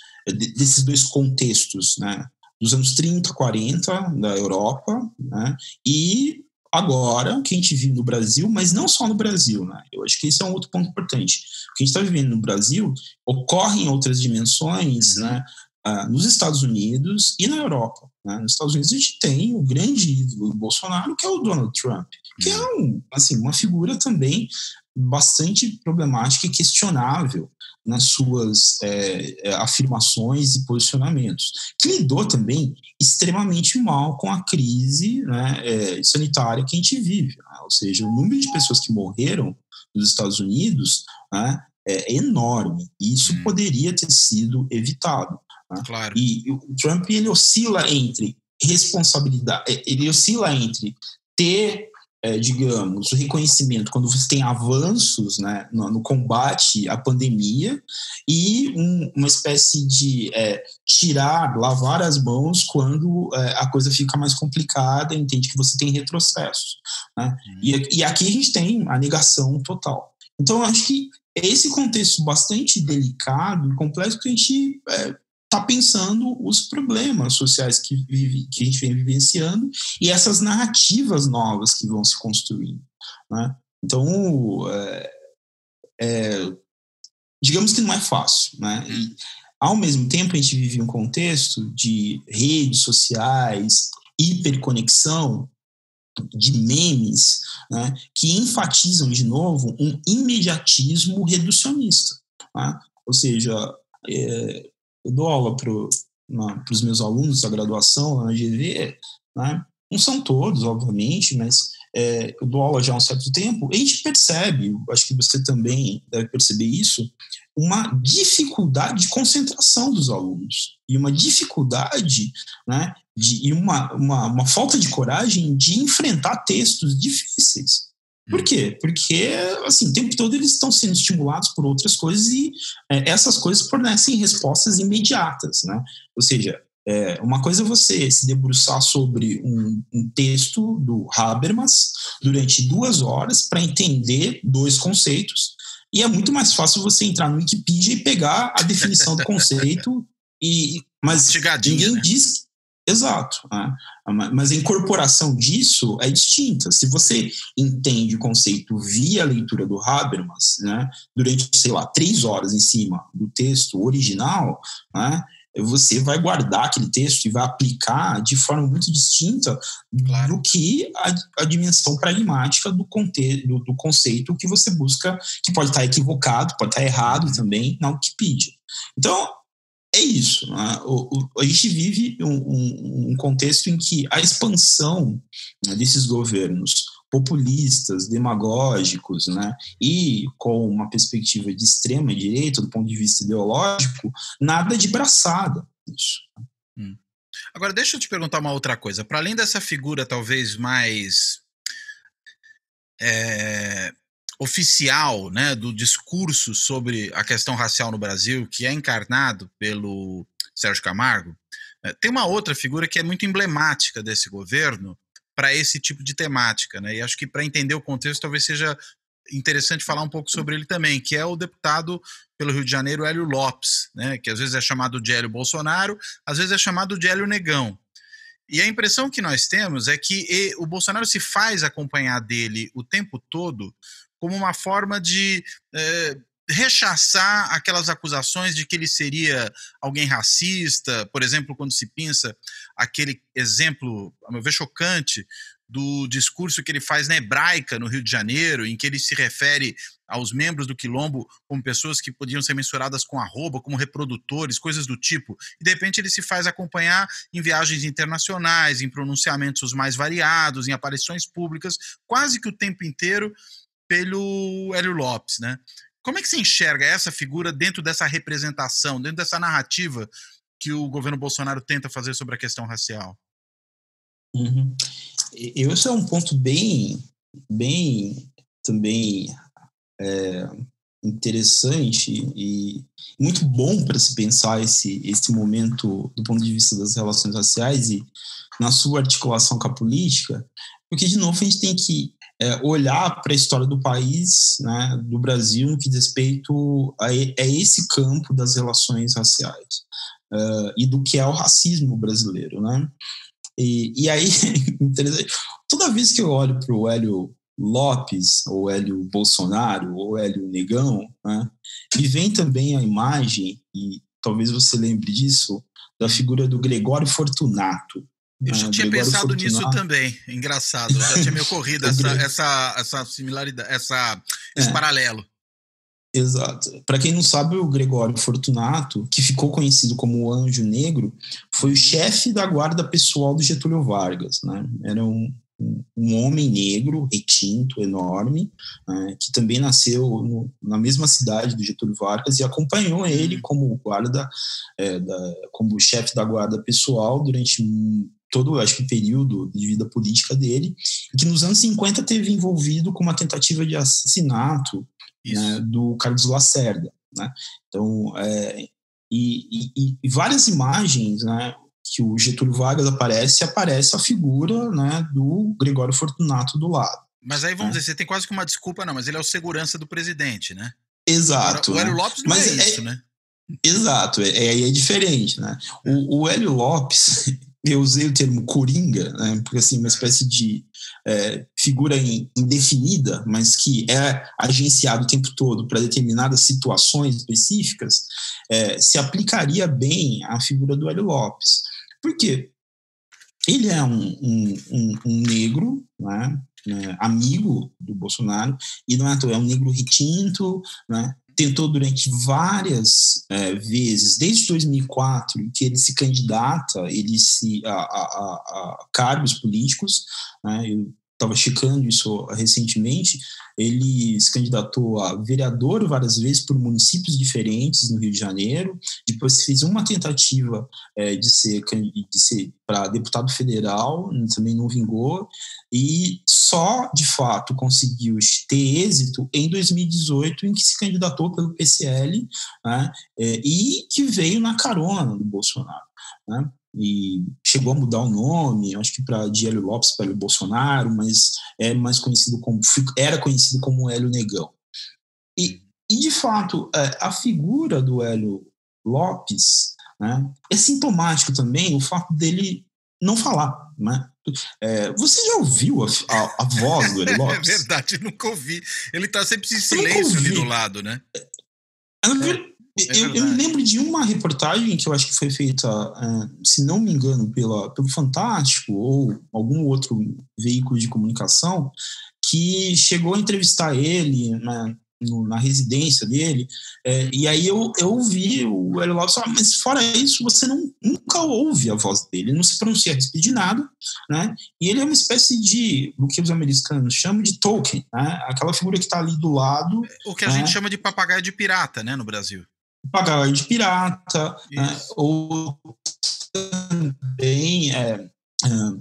desses dois contextos, né? Dos anos 30, 40, da Europa, né? E agora, o que a gente vive no Brasil, mas não só no Brasil, né? Eu acho que esse é um outro ponto importante. O que a gente está vivendo no Brasil ocorre em outras dimensões, né? Nos Estados Unidos e na Europa. Né? Nos Estados Unidos a gente tem o grande ídolo do Bolsonaro, que é o Donald Trump, que é uma figura também bastante problemática e questionável nas suas afirmações e posicionamentos, que lidou também extremamente mal com a crise, né, sanitária que a gente vive. Né? Ou seja, o número de pessoas que morreram nos Estados Unidos, né, é enorme, e isso poderia ter sido evitado. Né? Claro. E o Trump, ele oscila entre responsabilidade, ele oscila entre ter digamos, o reconhecimento quando você tem avanços, né, no combate à pandemia, e uma espécie de lavar as mãos quando a coisa fica mais complicada, entende que você tem retrocessos. Né? E aqui a gente tem a negação total. Então, eu acho que é esse contexto bastante delicado e complexo que a gente está pensando os problemas sociais que a gente vem vivenciando e essas narrativas novas que vão se construindo. Né? Então, digamos que não é fácil. Né? E, ao mesmo tempo, a gente vive um contexto de redes sociais, hiperconexão, de memes, né, que enfatizam, de novo, um imediatismo reducionista. Né? Ou seja, eu dou aula para os meus alunos da graduação lá na GV, né, Não são todos, obviamente, mas eu dou aula já há um certo tempo, e a gente percebe, acho que você também deve perceber isso, uma dificuldade de concentração dos alunos e uma dificuldade, né, e uma falta de coragem de enfrentar textos difíceis. Por quê? Porque, assim, o tempo todo eles estão sendo estimulados por outras coisas e essas coisas fornecem respostas imediatas, né? Ou seja, uma coisa é você se debruçar sobre um texto do Habermas durante 2 horas para entender 2 conceitos, e é muito mais fácil você entrar no Wikipedia e pegar a definição do conceito, mas ninguém, né, diz... Exato, né? Mas a incorporação disso é distinta. Se você entende o conceito via a leitura do Habermas, né, durante, sei lá, 3 horas em cima do texto original, né, você vai guardar aquele texto e vai aplicar de forma muito distinta, claro, do que a dimensão pragmática do conceito que você busca, que pode estar equivocado, pode estar errado também na Wikipedia. Então, é isso, né? A gente vive um contexto em que a expansão, né, desses governos populistas, demagógicos, né, e com uma perspectiva de extrema direita, do ponto de vista ideológico, nada de braçada. Isso. Agora, deixa eu te perguntar uma outra coisa. Para além dessa figura talvez mais oficial, né, do discurso sobre a questão racial no Brasil, que é encarnado pelo Sérgio Camargo, tem uma outra figura que é muito emblemática desse governo para esse tipo de temática, né? E acho que para entender o contexto talvez seja interessante falar um pouco sobre ele também, que é o deputado pelo Rio de Janeiro, Hélio Lopes, né, que às vezes é chamado de Hélio Bolsonaro, às vezes é chamado de Hélio Negão. E a impressão que nós temos é que o Bolsonaro se faz acompanhar dele o tempo todo como uma forma de rechaçar aquelas acusações de que ele seria alguém racista, por exemplo, quando se pensa aquele exemplo, a meu ver, chocante, do discurso que ele faz na Hebraica, no Rio de Janeiro, em que ele se refere aos membros do Quilombo como pessoas que podiam ser mensuradas com arroba, como reprodutores, coisas do tipo. E, de repente, ele se faz acompanhar em viagens internacionais, em pronunciamentos mais variados, em aparições públicas, quase que o tempo inteiro, pelo Hélio Lopes, né? Como é que se enxerga essa figura dentro dessa representação, dentro dessa narrativa que o governo Bolsonaro tenta fazer sobre a questão racial? Esse é um ponto bem também interessante e muito bom para se pensar esse momento do ponto de vista das relações raciais e na sua articulação com a política, porque, de novo, a gente tem que olhar para a história do país, né, do Brasil, no que diz respeito a esse campo das relações raciais e do que é o racismo brasileiro, né? E aí, interessante, toda vez que eu olho para o Hélio Lopes, ou Hélio Bolsonaro, ou Hélio Negão, né, me vem também a imagem, e talvez você lembre disso, da figura do Gregório Fortunato. Eu já tinha pensado nisso também, engraçado, já tinha me ocorrido essa similaridade, esse paralelo. Exato. Para quem não sabe, o Gregório Fortunato, que ficou conhecido como o Anjo Negro, foi o chefe da guarda pessoal do Getúlio Vargas, né? Era um homem negro, retinto, enorme, né, que também nasceu na mesma cidade do Getúlio Vargas e acompanhou ele como guarda, como chefe da guarda pessoal durante todo, acho que, período de vida política dele, e que nos anos 50 teve envolvido com uma tentativa de assassinato, né, do Carlos Lacerda, né? Então, e várias imagens, né, que o Getúlio Vargas aparece a figura, né, do Gregório Fortunato do lado. Mas aí vamos dizer, você tem quase que uma desculpa, não, mas ele é o segurança do presidente, né? Exato. Agora, o Hélio Lopes não isso, né? Exato, é diferente, né? O Hélio Lopes, eu usei o termo coringa, né, porque assim, uma espécie de figura indefinida, mas que é agenciado o tempo todo para determinadas situações específicas, se aplicaria bem à figura do Hélio Lopes. Por quê? Ele é um negro, né, amigo do Bolsonaro, e não é à toa, é um negro retinto, né, tentou durante várias vezes, desde 2004, que ele se candidata a cargos políticos, né? Eu estava checando isso recentemente. Ele se candidatou a vereador várias vezes por municípios diferentes no Rio de Janeiro. Depois fez uma tentativa de ser para deputado federal, também não vingou. E só, de fato, conseguiu ter êxito em 2018, em que se candidatou pelo PCL, né, e que veio na carona do Bolsonaro, né? E chegou a mudar o nome, acho que para de Hélio Lopes para Hélio Bolsonaro, mas era conhecido como Hélio Negão. E de fato, a figura do Hélio Lopes, né, é sintomático também o fato dele não falar, né? Você já ouviu a voz do Hélio Lopes? É verdade, nunca ouvi. Ele está sempre em silêncio ali do lado, né? Eu me lembro de uma reportagem que eu acho que foi feita, se não me engano, pelo Fantástico ou algum outro veículo de comunicação, que chegou a entrevistar ele na residência dele, e aí eu ouvi o Hélio Lopes falar, mas fora isso, você nunca ouve a voz dele, ele não se pronuncia a respeito de nada, né? E ele é uma espécie de, o que os americanos chamam de token, né? Aquela figura que está ali do lado. O que a gente chama de papagaio de pirata, né, no Brasil. Papagaio de pirata, né? Ou também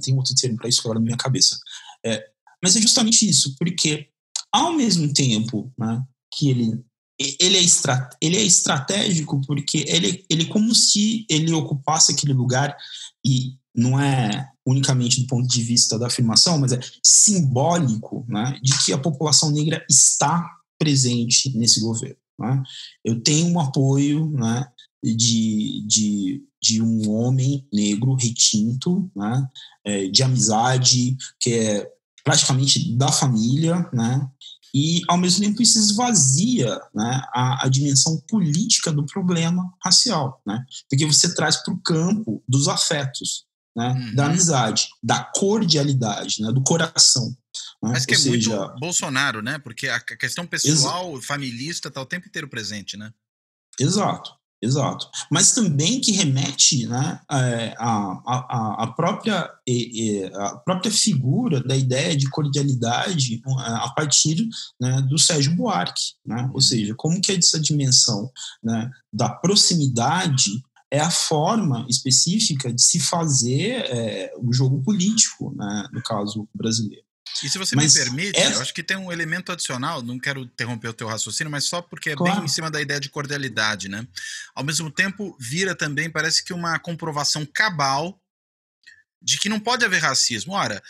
tem outro termo para isso agora na minha cabeça. Mas é justamente isso, porque ao mesmo tempo, né, que ele é estratégico, porque ele é como se ele ocupasse aquele lugar, e não é unicamente do ponto de vista da afirmação, mas é simbólico, né, de que a população negra está presente nesse governo. Né? Eu tenho um apoio, né, de um homem negro retinto, né, de amizade, que é praticamente da família, né, e ao mesmo tempo isso esvazia, né, a dimensão política do problema racial, né, porque você traz para o campo dos afetos, né, da amizade, da cordialidade, né, do coração. Mas que muito Bolsonaro, né? Porque a questão pessoal, familista, está o tempo inteiro presente, né? Exato. Mas também que remete, né, a própria figura da ideia de cordialidade a partir, né, do Sérgio Buarque. Né? Ou seja, como que essa dimensão, né, da proximidade é a forma específica de se fazer o jogo político, né, no caso brasileiro. E se você me permite, eu acho que tem um elemento adicional, não quero interromper o teu raciocínio, mas só porque é bem em cima da ideia de cordialidade, né? Ao mesmo tempo, vira também, parece que uma comprovação cabal de que não pode haver racismo. Ora,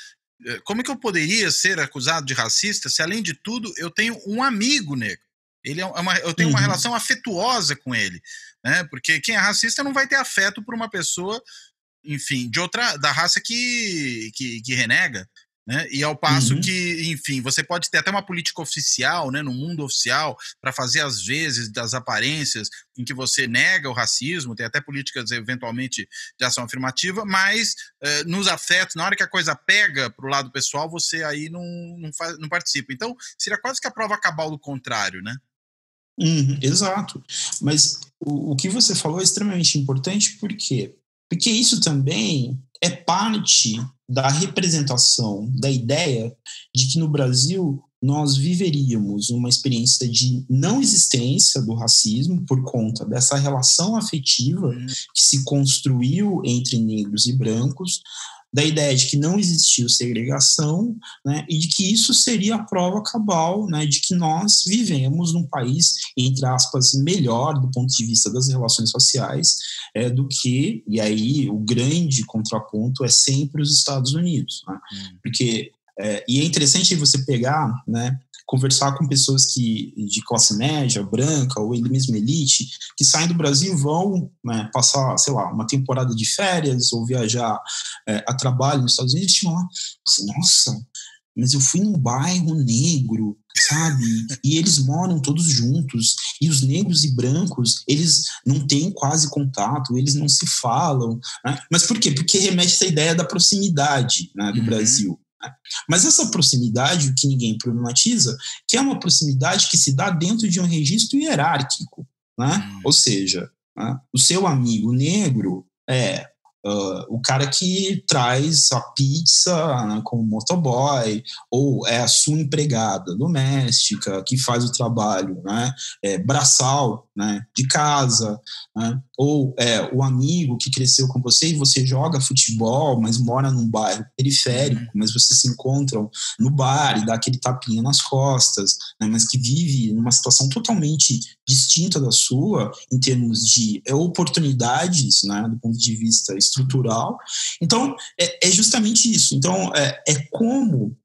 como é que eu poderia ser acusado de racista se, além de tudo, eu tenho um amigo negro? Eu tenho uma relação afetuosa com ele, né? Porque quem é racista não vai ter afeto por uma pessoa, enfim, da raça que renega. Né? E ao passo que, enfim, você pode ter até uma política oficial, né, no mundo oficial, para fazer às vezes das aparências em que você nega o racismo, tem até políticas eventualmente de ação afirmativa, mas nos afetos, na hora que a coisa pega para o lado pessoal, você aí não participa. Então, seria quase que a prova cabal do contrário, né? Exato. Mas o que você falou é extremamente importante, por quê? Porque isso também é parte da representação da ideia de que no Brasil nós viveríamos uma experiência de não existência do racismo por conta dessa relação afetiva que se construiu entre negros e brancos, da ideia de que não existiu segregação, né, e de que isso seria a prova cabal, né, de que nós vivemos num país, entre aspas, melhor do ponto de vista das relações sociais do que, e aí o grande contraponto é sempre os Estados Unidos. Né, porque, e é interessante você pegar, né, conversar com pessoas de classe média, branca, ou ele mesmo elite, que saem do Brasil e vão, né, passar, sei lá, uma temporada de férias ou viajar a trabalho nos Estados Unidos, e falam, nossa, mas eu fui num bairro negro, sabe? E eles moram todos juntos, e os negros e brancos, eles não têm quase contato, eles não se falam. Né? Mas por quê? Porque remete essa ideia da proximidade, né, do Brasil. né? Mas essa proximidade, o que ninguém problematiza, que é uma proximidade que se dá dentro de um registro hierárquico, né? Ou seja, né, o seu amigo negro é o cara que traz a pizza, né, como motoboy, ou é a sua empregada doméstica que faz o trabalho, né, braçal, né, de casa, né, ou é o amigo que cresceu com você e você joga futebol, mas mora num bairro periférico, mas vocês se encontram no bar e dá aquele tapinha nas costas, né, mas que vive numa situação totalmente distinta da sua, em termos de oportunidades, né, do ponto de vista estrutural. Então, é justamente isso. Então, é como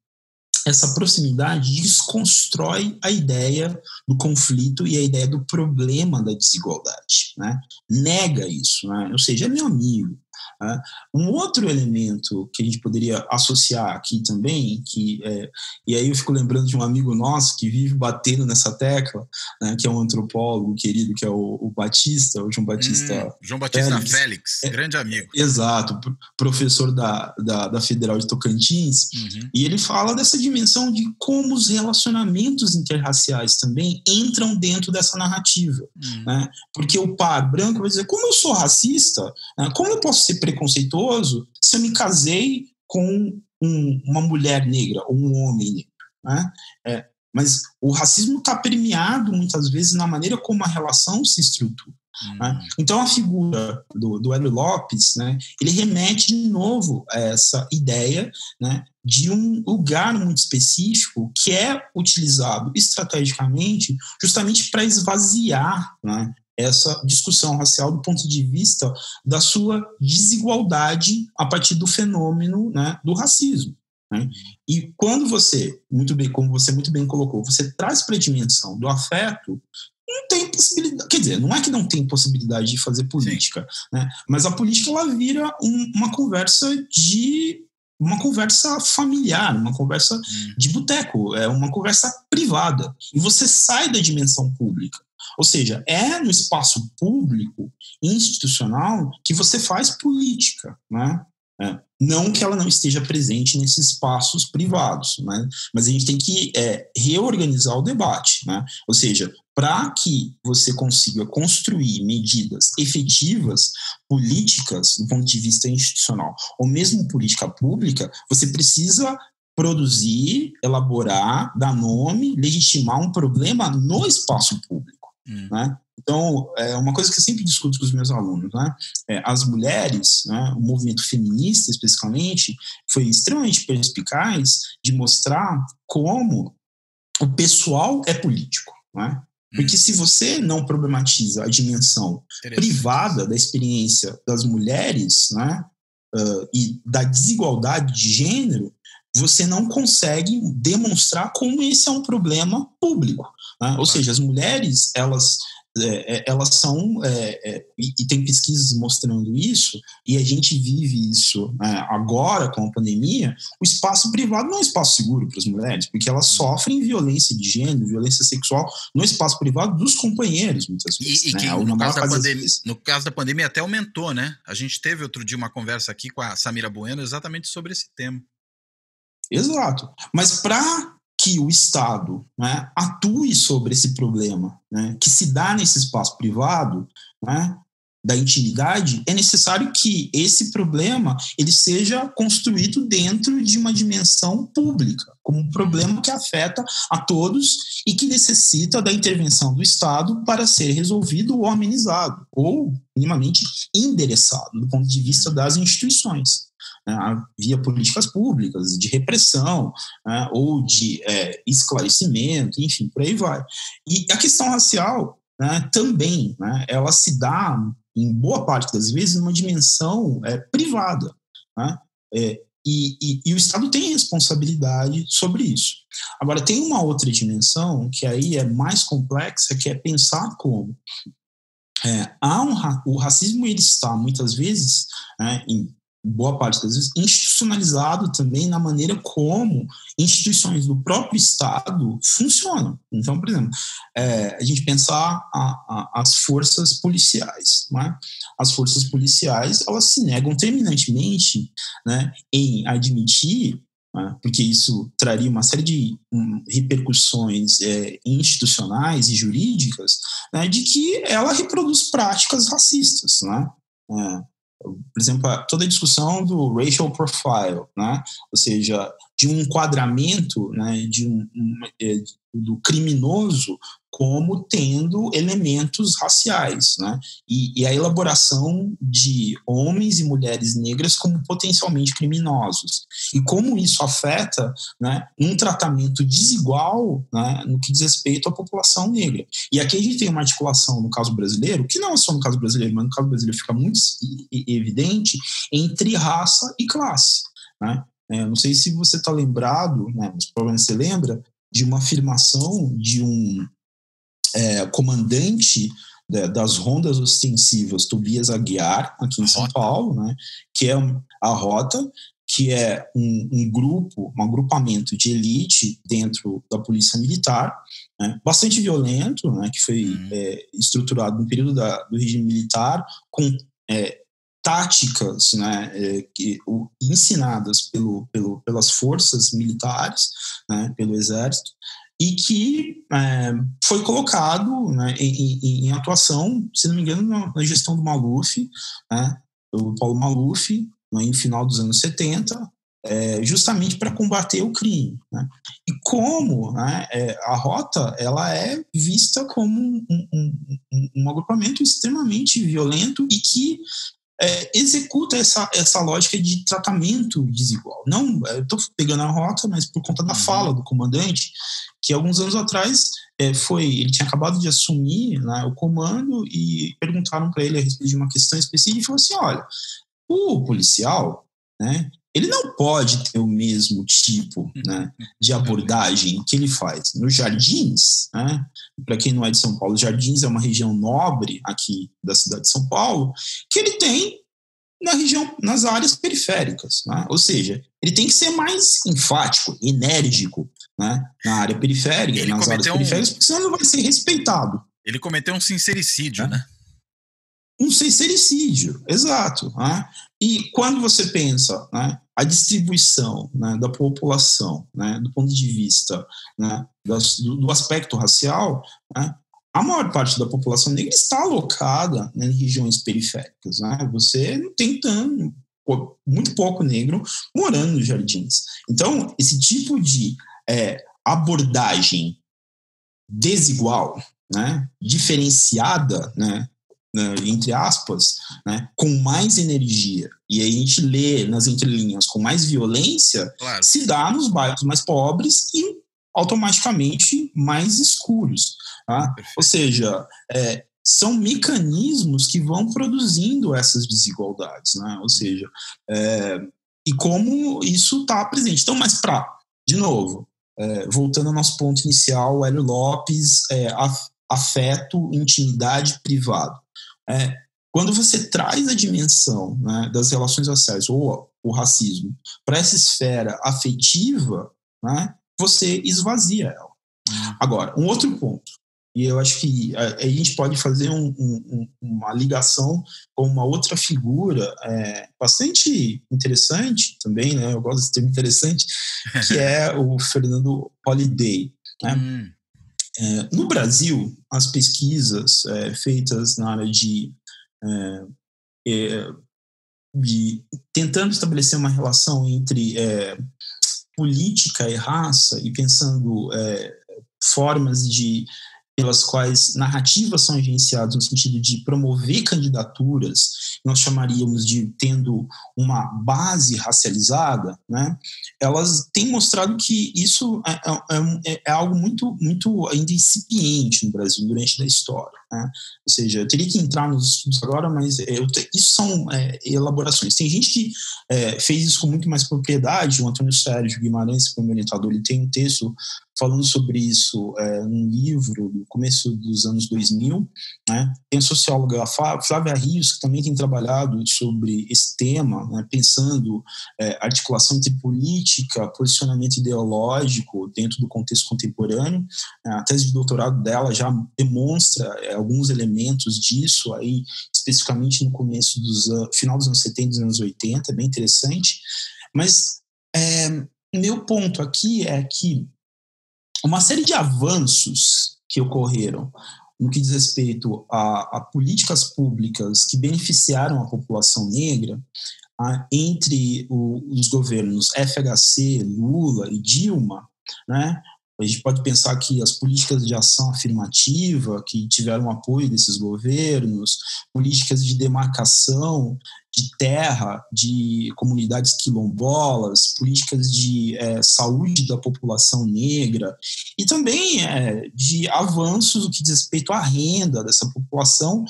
essa proximidade desconstrói a ideia do conflito e a ideia do problema da desigualdade, né? Nega isso, né? Ou seja, é meu amigo. Né? Um outro elemento que a gente poderia associar aqui também, e aí eu fico lembrando de um amigo nosso que vive batendo nessa tecla, né, que é um antropólogo querido, que é o Batista, o João Batista João Batista Félix, grande amigo. Exato, professor da Federal de Tocantins, e ele fala dessa dimensão de como os relacionamentos interraciais também entram dentro dessa narrativa, né? Porque o par branco vai dizer, como eu sou racista, né, como eu posso ser preconceituoso se eu me casei com uma mulher negra ou um homem negro, né? Mas o racismo está permeado muitas vezes na maneira como a relação se estrutura. Né? Então a figura do Hélio Lopes, né, ele remete de novo a essa ideia, né, de um lugar muito específico que é utilizado estrategicamente justamente para esvaziar, né, essa discussão racial do ponto de vista da sua desigualdade a partir do fenômeno, né, do racismo. Né? E quando você, como você muito bem colocou, você traz para a dimensão do afeto, não tem possibilidade, quer dizer, não é que não tem possibilidade de fazer política, né? Mas a política ela vira uma conversa familiar, uma conversa de boteco, é uma conversa privada, e você sai da dimensão pública. Ou seja, é no espaço público, institucional, que você faz política, né? Não que ela não esteja presente nesses espaços privados, né? Mas a gente tem que reorganizar o debate, né? Ou seja, para que você consiga construir medidas efetivas, políticas, do ponto de vista institucional, ou mesmo política pública, você precisa produzir, elaborar, dar nome, legitimar um problema no espaço público. Né? Então, uma coisa que eu sempre discuto com os meus alunos, né? As mulheres, né, o movimento feminista especificamente, foi extremamente perspicaz de mostrar como o pessoal é político, né? Porque se você não problematiza a dimensão privada da experiência das mulheres, né, e da desigualdade de gênero, você não consegue demonstrar como esse é um problema público. Né? Ou seja, as mulheres, elas são, e tem pesquisas mostrando isso, e a gente vive isso, né, agora com a pandemia, o espaço privado não é um espaço seguro para as mulheres, porque elas sofrem violência de gênero, violência sexual no espaço privado dos companheiros, muitas vezes. E que no caso da pandemia até aumentou, né? A gente teve outro dia uma conversa aqui com a Samira Bueno exatamente sobre esse tema. Exato. Mas para que o Estado, né, atue sobre esse problema, né, que se dá nesse espaço privado, né, da intimidade, é necessário que esse problema ele seja construído dentro de uma dimensão pública, como um problema que afeta a todos e que necessita da intervenção do Estado para ser resolvido ou amenizado, ou minimamente endereçado do ponto de vista das instituições. Via políticas públicas, de repressão, né, ou de esclarecimento, enfim, por aí vai. E a questão racial, né, também, né, ela se dá, em boa parte das vezes, numa dimensão privada. Né, e o Estado tem responsabilidade sobre isso. Agora, tem uma outra dimensão que aí é mais complexa, que é pensar como o racismo ele está, muitas vezes, em boa parte das vezes, institucionalizado também na maneira como instituições do próprio Estado funcionam. Então, por exemplo, a gente pensar as forças policiais. Não é? As forças policiais, elas se negam terminantemente, né, em admitir né, porque isso traria uma série de repercussões institucionais e jurídicas, né, de que ela reproduz práticas racistas, né? Por exemplo, toda a discussão do racial profile, né? Ou seja, de um enquadramento, né, do criminoso como tendo elementos raciais, né? E a elaboração de homens e mulheres negras como potencialmente criminosos. E como isso afeta, né, um tratamento desigual, né, no que diz respeito à população negra. E aqui a gente tem uma articulação no caso brasileiro, que não é só no caso brasileiro, mas no caso brasileiro fica muito evidente, entre raça e classe, né? Não sei se você está lembrado, né, mas provavelmente você lembra, de uma afirmação de um comandante das rondas ostensivas, Tobias Aguiar, aqui em São Paulo, né, que é a Rota, que é um agrupamento de elite dentro da polícia militar, né, bastante violento, né, que foi estruturado no período do regime militar, com táticas, né, ensinadas pelas forças militares, né, pelo exército, e que foi colocado, né, em atuação, se não me engano, na gestão do Maluf, né, do Paulo Maluf, no final dos anos 70, justamente para combater o crime, né? E como, né, a Rota ela é vista como um agrupamento extremamente violento e que executa essa lógica de tratamento desigual. Não, eu estou pegando a Rota, mas por conta da fala do comandante, que alguns anos atrás ele tinha acabado de assumir, né, o comando, e perguntaram para ele a respeito de uma questão específica e falou assim: olha, o policial, né, ele não pode ter o mesmo tipo, né, de abordagem que ele faz nos Jardins, né? Para quem não é de São Paulo, Jardins é uma região nobre aqui da cidade de São Paulo, que ele tem nas áreas periféricas, né? Ou seja, ele tem que ser mais enfático, enérgico, né, na área periférica, nas áreas periféricas, porque senão não vai ser respeitado. Ele cometeu um sincericídio, né? Um sincericídio, exato. Né? E quando você pensa, né, a distribuição, né, da população, né, do ponto de vista, né, do aspecto racial, né, a maior parte da população negra está alocada, né, em regiões periféricas. Né? Você não tem muito pouco negro morando nos Jardins. Então, esse tipo de abordagem desigual, né, diferenciada, né, entre aspas, né, com mais energia, e aí a gente lê nas entrelinhas com mais violência, claro, se dá nos bairros mais pobres e automaticamente mais escuros. Tá? Ou seja, são mecanismos que vão produzindo essas desigualdades. Né? Ou seja, e como isso está presente. Então, mas de novo, voltando ao nosso ponto inicial, Hélio Lopes, afeto, intimidade, privado. Quando você traz a dimensão, né, das relações raciais ou o racismo para essa esfera afetiva, né, você esvazia ela. Agora, um outro ponto, e eu acho que a gente pode fazer uma ligação com uma outra figura bastante interessante também, né, eu gosto desse termo interessante, que é o Fernando Holliday. Né? No Brasil, as pesquisas feitas na área de tentando estabelecer uma relação entre política e raça e pensando formas pelas quais narrativas são agenciadas no sentido de promover candidaturas, nós chamaríamos de tendo uma base racializada, né? Elas têm mostrado que isso é algo muito, muito ainda incipiente no Brasil durante a história. Né? Ou seja, eu teria que entrar nos estudos agora, mas isso são elaborações. Tem gente que fez isso com muito mais propriedade. O Antônio Sérgio Guimarães, que foi meu orientador, ele tem um texto falando sobre isso num livro do começo dos anos 2000. Né? Tem a socióloga Flávia Rios, que também tem trabalhado sobre esse tema, né? Pensando articulação entre política, posicionamento ideológico dentro do contexto contemporâneo. A tese de doutorado dela já demonstra alguns elementos disso, aí, especificamente no final dos anos 70 e dos anos 80, é bem interessante. Mas meu ponto aqui é que uma série de avanços que ocorreram no que diz respeito a políticas públicas que beneficiaram a população negra, entre os governos FHC, Lula e Dilma, né? A gente pode pensar que as políticas de ação afirmativa que tiveram apoio desses governos, políticas de demarcação de terra de comunidades quilombolas, políticas de saúde da população negra e também de avanços no que diz respeito à renda dessa população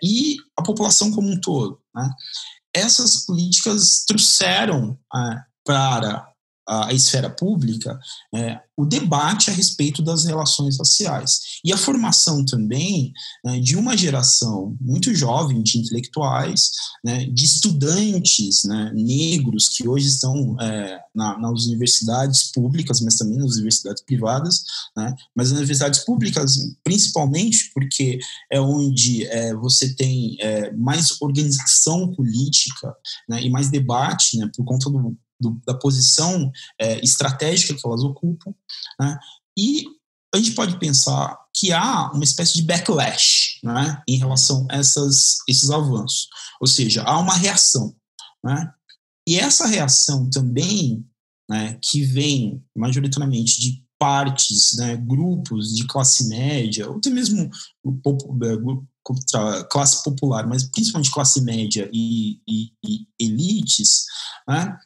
e a população como um todo, né? Essas políticas trouxeram para a esfera pública o debate a respeito das relações raciais e a formação também de uma geração muito jovem de intelectuais, de estudantes negros que hoje estão nas universidades públicas, mas também nas universidades privadas, mas nas universidades públicas principalmente porque é onde você tem mais organização política e mais debate por conta da posição estratégica que elas ocupam, né? E a gente pode pensar que há uma espécie de backlash, né, em relação a esses avanços, ou seja, há uma reação, né? E essa reação também, que vem majoritariamente de partes, grupos de classe média, ou até mesmo classe popular, mas principalmente classe média e elites, né?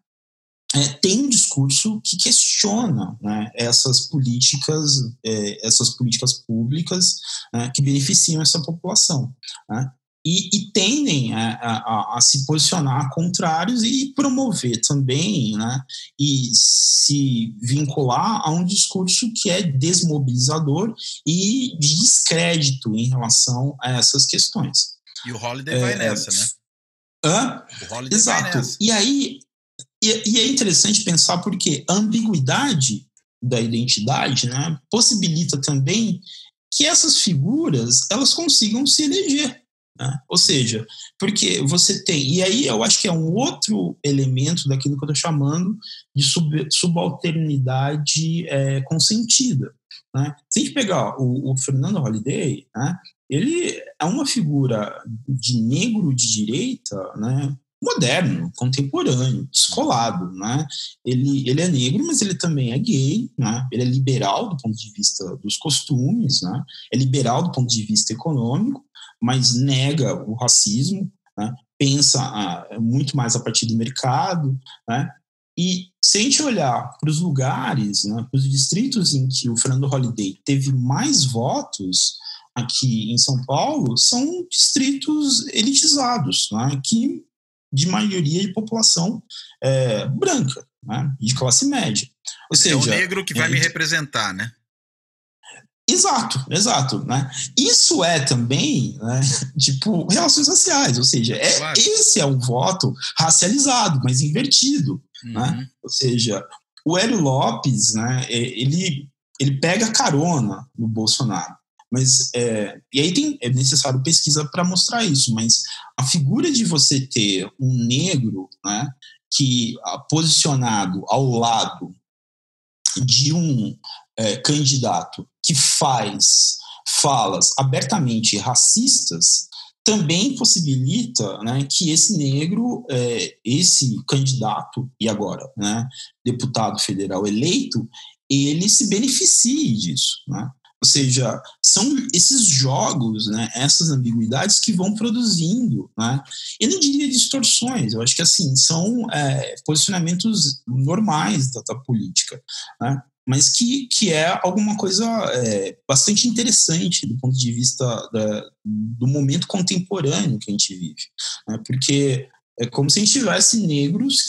Tem um discurso que questiona essas políticas públicas que beneficiam essa população, né? E tendem a se posicionar contrários e promover também, e se vincular a um discurso que é desmobilizador e de descrédito em relação a essas questões. E o Holliday vai nessa, né? O Holliday exato. Vai nessa. E aí e é interessante pensar porque a ambiguidade da identidade possibilita também que essas figuras elas consigam se eleger. Ou seja, porque você tem... E aí eu acho que é um outro elemento daquilo que eu estou chamando de subalternidade consentida. Se a gente pegar o Fernando Holliday, ele é uma figura de negro de direita, moderno, contemporâneo, descolado, Ele é negro, mas ele também é gay, Ele é liberal do ponto de vista dos costumes, É liberal do ponto de vista econômico, mas nega o racismo, pensa muito mais a partir do mercado, E se a gente olhar para os lugares, para os distritos em que o Fernando Holliday teve mais votos aqui em São Paulo, são distritos elitizados, que de maioria de população branca, de classe média. Ou seja, o negro que vai me representar, né? Exato. Isso é também, relações raciais, ou seja, claro. Esse é um voto racializado, mas invertido, Ou seja, o Hélio Lopes, ele pega carona no Bolsonaro. Mas, e aí é necessário pesquisa para mostrar isso, mas a figura de você ter um negro que posicionado ao lado de um candidato que faz falas abertamente racistas também possibilita que esse negro, esse candidato, e agora deputado federal eleito, ele se beneficie disso, Ou seja, são esses jogos, essas ambiguidades que vão produzindo, eu não diria distorções, eu acho que assim, são posicionamentos normais da política, mas que é alguma coisa bastante interessante do ponto de vista do momento contemporâneo que a gente vive, porque é como se a gente tivesse negros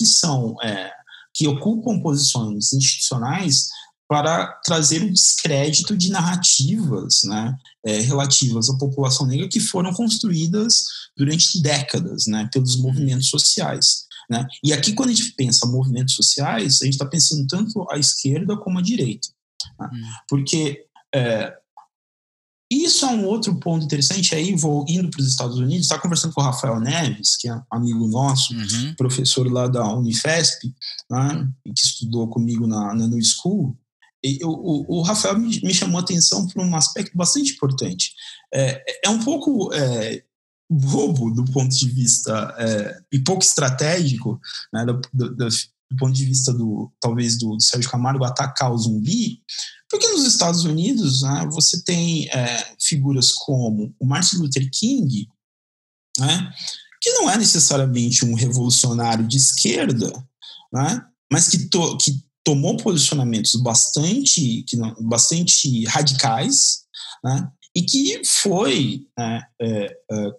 que ocupam posições institucionais para trazer o descrédito de narrativas relativas à população negra que foram construídas durante décadas pelos movimentos sociais. E aqui, quando a gente pensa movimentos sociais, a gente está pensando tanto à esquerda como à direita. Porque isso é um outro ponto interessante. Aí vou indo para os Estados Unidos, está conversando com o Rafael Neves, que é amigo nosso, professor lá da Unifesp, né, que estudou comigo na New School. E o Rafael me chamou a atenção para um aspecto bastante importante. É um pouco bobo do ponto de vista e pouco estratégico, né, do ponto de vista talvez do Sérgio Camargo atacar o zumbi, porque nos Estados Unidos, né, você tem figuras como o Martin Luther King, né, que não é necessariamente um revolucionário de esquerda, né, mas que tomou posicionamentos bastante radicais, né, e que foi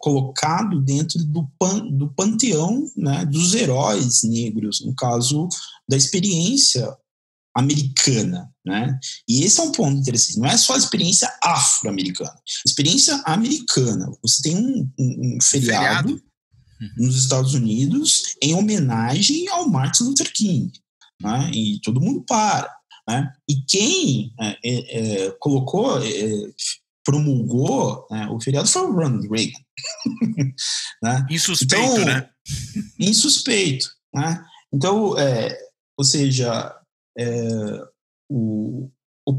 colocado dentro do panteão, né, dos heróis negros, no caso da experiência americana, né? E esse é um ponto interessante. Não é só a experiência afro-americana. Experiência americana. Você tem um feriado nos Estados Unidos em homenagem ao Martin Luther King, né? E todo mundo para, né? E quem promulgou, né, o feriado foi o Ronald Reagan. Né? Insuspeito, então, né? Insuspeito, né? Então, ou seja, o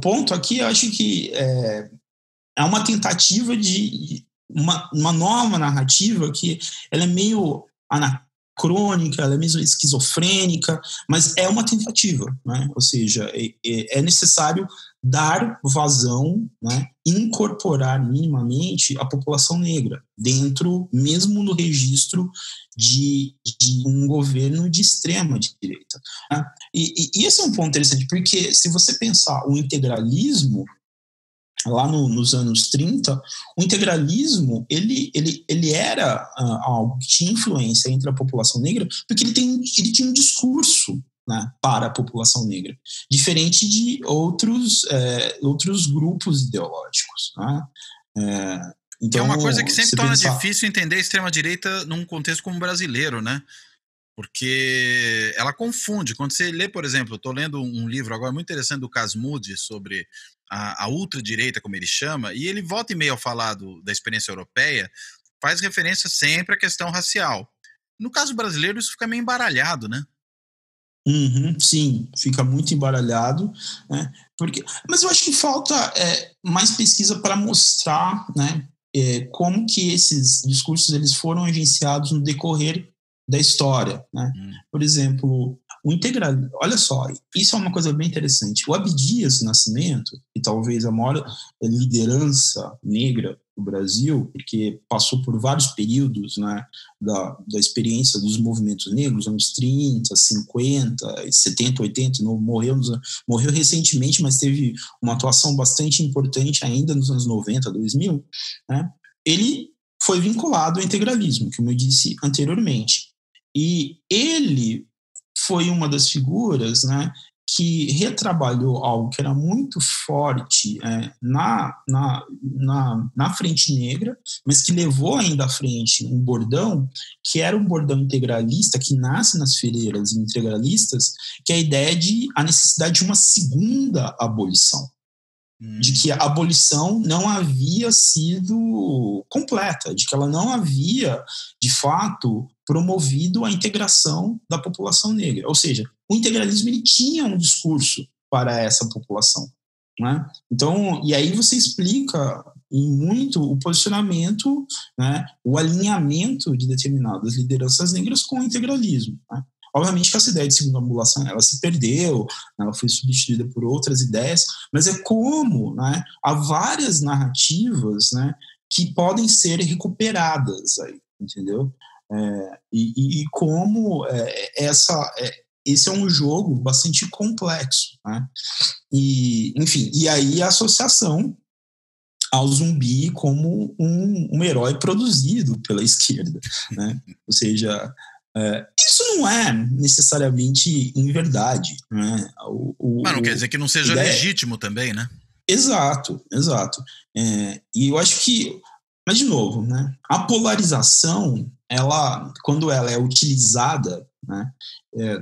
ponto aqui, eu acho que é uma tentativa de uma nova narrativa que ela é meio anacrônica, ela é meio esquizofrênica, mas é uma tentativa, né? Ou seja, é necessário dar vazão, né, incorporar minimamente a população negra dentro, mesmo no registro de um governo de extrema direita. Né? E esse é um ponto interessante, porque se você pensar o integralismo, lá nos anos 30, o integralismo ele era algo que tinha influência entre a população negra, porque ele tinha um discurso, né, para a população negra, diferente de outros grupos ideológicos. Né? Então, é uma coisa que sempre torna difícil entender a extrema-direita num contexto como o brasileiro, né? Porque ela confunde. Quando você lê, por exemplo, eu estou lendo um livro agora muito interessante do Casmudi sobre a ultradireita, como ele chama, e ele volta e meia ao falar da experiência europeia, faz referência sempre à questão racial. No caso brasileiro, isso fica meio embaralhado, né? Sim, fica muito embaralhado, né? Mas eu acho que falta mais pesquisa para mostrar, né, como que esses discursos eles foram agenciados no decorrer da história, né? Por exemplo, o integralismo, olha só, isso é uma coisa bem interessante. O Abdias Nascimento, que talvez a maior liderança negra do Brasil, porque passou por vários períodos, né, da experiência dos movimentos negros, anos 30, 50, 70, 80, morreu recentemente, mas teve uma atuação bastante importante ainda nos anos 90, 2000, né? Ele foi vinculado ao integralismo, como eu disse anteriormente. E ele foi uma das figuras, né, que retrabalhou algo que era muito forte na frente negra, mas que levou ainda à frente um bordão, que era um bordão integralista, que nasce nas fileiras integralistas, que é a ideia de a necessidade de uma segunda abolição. De que a abolição não havia sido completa, de que ela não havia, de fato, promovido a integração da população negra. Ou seja, o integralismo ele tinha um discurso para essa população. Né? Então, e aí você explica muito o posicionamento, né, o alinhamento de determinadas lideranças negras com o integralismo. Né? Obviamente que essa ideia de segunda abolição ela se perdeu, ela foi substituída por outras ideias, mas é como, né, há várias narrativas, né, que podem ser recuperadas aí, entendeu? E como esse é um jogo bastante complexo, né? E, enfim, e aí a associação ao zumbi como um herói produzido pela esquerda, né? Ou seja, isso não é necessariamente em verdade, né? Mas não quer dizer que não seja legítimo também, né? Exato. E eu acho que, mas de novo, né? A polarização, quando ela é utilizada, né,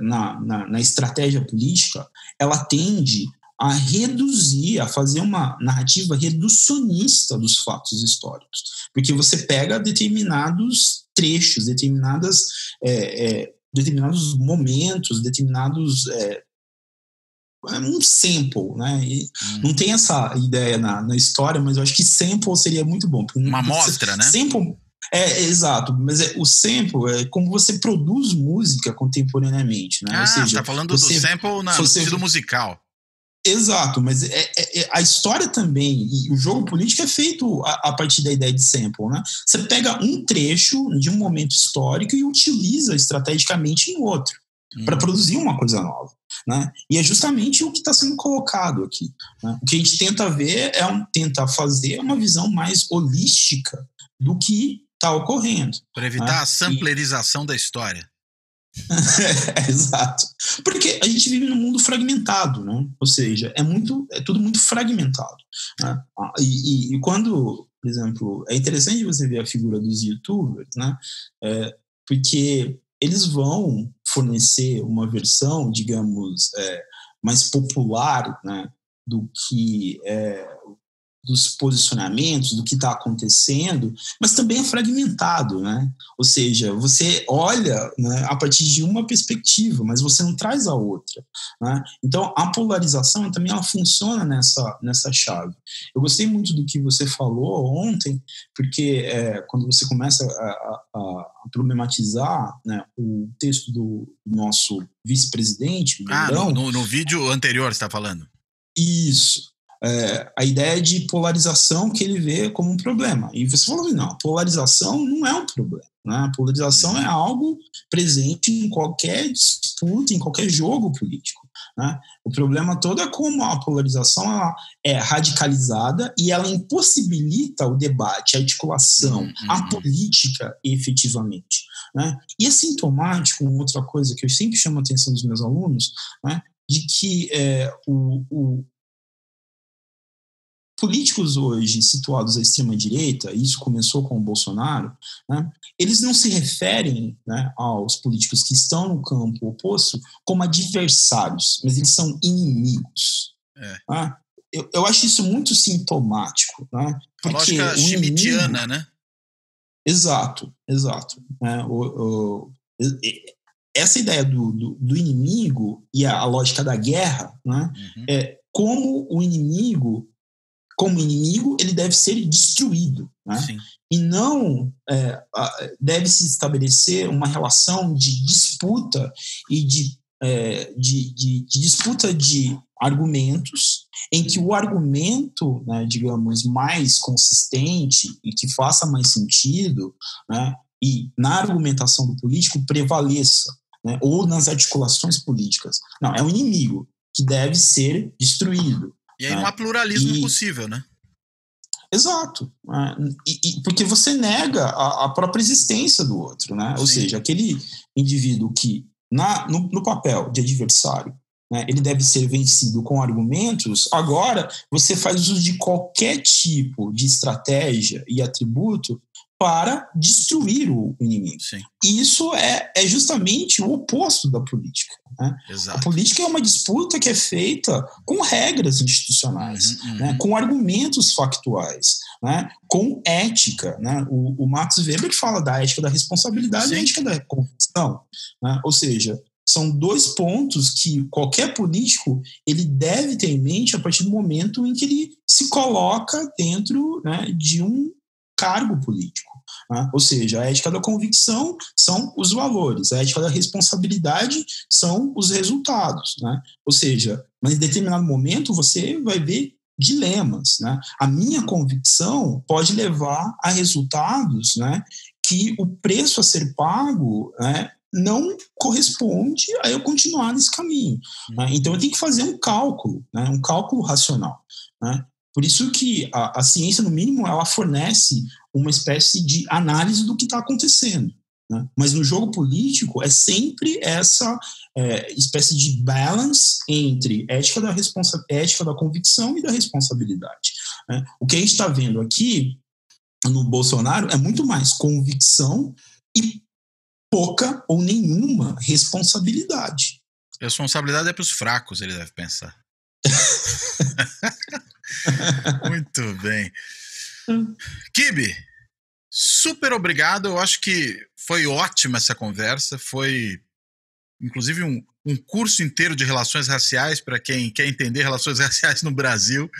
na estratégia política, ela tende a reduzir, a fazer uma narrativa reducionista dos fatos históricos. Porque você pega determinados trechos, determinados momentos, um sample, né? E não tem essa ideia na história, mas eu acho que sample seria muito bom. Uma amostra, né? Sample, exato, mas o sample é como você produz música contemporaneamente, né? Ou seja, você tá falando do sample no sentido musical. Exato, mas a história também, e o jogo político é feito a partir da ideia de sample, né? Você pega um trecho de um momento histórico e utiliza estrategicamente em outro, para produzir uma coisa nova. Né? E é justamente o que está sendo colocado aqui. Né? O que a gente tenta ver tenta fazer uma visão mais holística do que está ocorrendo. Para evitar a samplerização da história. Exato. Porque a gente vive num mundo fragmentado, né? Ou seja, é tudo muito fragmentado. Né? E quando, por exemplo, é interessante você ver a figura dos YouTubers, né? Porque eles vão fornecer uma versão, digamos, mais popular, né, do que dos posicionamentos, do que está acontecendo, mas também é fragmentado, né? Ou seja, você olha, né, a partir de uma perspectiva, mas você não traz a outra, né? Então, a polarização também ela funciona nessa chave. Eu gostei muito do que você falou ontem, porque quando você começa a problematizar, né, o texto do nosso vice-presidente, no vídeo anterior você está falando. Isso. A ideia de polarização que ele vê como um problema. E você falou, não, polarização não é um problema. Né? A polarização é algo presente em qualquer disputa, em qualquer jogo político. Né? O problema todo é como a polarização ela é radicalizada e ela impossibilita o debate, a articulação, a política efetivamente. Né? E é sintomático, outra coisa que eu sempre chamo a atenção dos meus alunos, né, de que políticos hoje situados à extrema-direita, e isso começou com o Bolsonaro, né, eles não se referem, né, aos políticos que estão no campo oposto como adversários, mas eles são inimigos. Né? Eu acho isso muito sintomático. Né, porque a lógica schmittiana, né? Exato. Né, essa ideia do inimigo e a lógica da guerra, né, como o inimigo, ele deve ser destruído, né? E não deve se estabelecer uma relação de disputa e de disputa de argumentos, em que o argumento, né, digamos, mais consistente e que faça mais sentido, né, e na argumentação do político prevaleça, né, ou nas articulações políticas. Não, é o inimigo que deve ser destruído. E aí não há pluralismo possível, né? Exato. Porque você nega a própria existência do outro, né? Ou seja, aquele indivíduo que, no papel de adversário, né, ele deve ser vencido com argumentos, agora você faz uso de qualquer tipo de estratégia e atributo para destruir o inimigo. E isso é justamente o oposto da política. Né? A política é uma disputa que é feita com regras institucionais, né? Com argumentos factuais, né? Com ética. Né? O Max Weber fala da ética da responsabilidade e da ética da convicção. Né? Ou seja, são dois pontos que qualquer político ele deve ter em mente a partir do momento em que ele se coloca dentro, né, de um cargo político. Né? Ou seja, a ética da convicção são os valores, a ética da responsabilidade são os resultados. Né? Ou seja, mas em determinado momento você vai ver dilemas. Né? A minha convicção pode levar a resultados, né, que o preço a ser pago, né, não corresponde a eu continuar nesse caminho. Né? Então eu tenho que fazer um cálculo, né, um cálculo racional. Né? Por isso que a ciência, no mínimo, ela fornece uma espécie de análise do que está acontecendo. Né? Mas no jogo político é sempre essa espécie de balance entre ética da convicção e da responsabilidade. Né? O que a gente está vendo aqui no Bolsonaro é muito mais convicção e pouca ou nenhuma responsabilidade. Responsabilidade é para os fracos, ele deve pensar. Muito bem. Kibe, super obrigado. Eu acho que foi ótima essa conversa. Foi, inclusive, um curso inteiro de relações raciais para quem quer entender relações raciais no Brasil.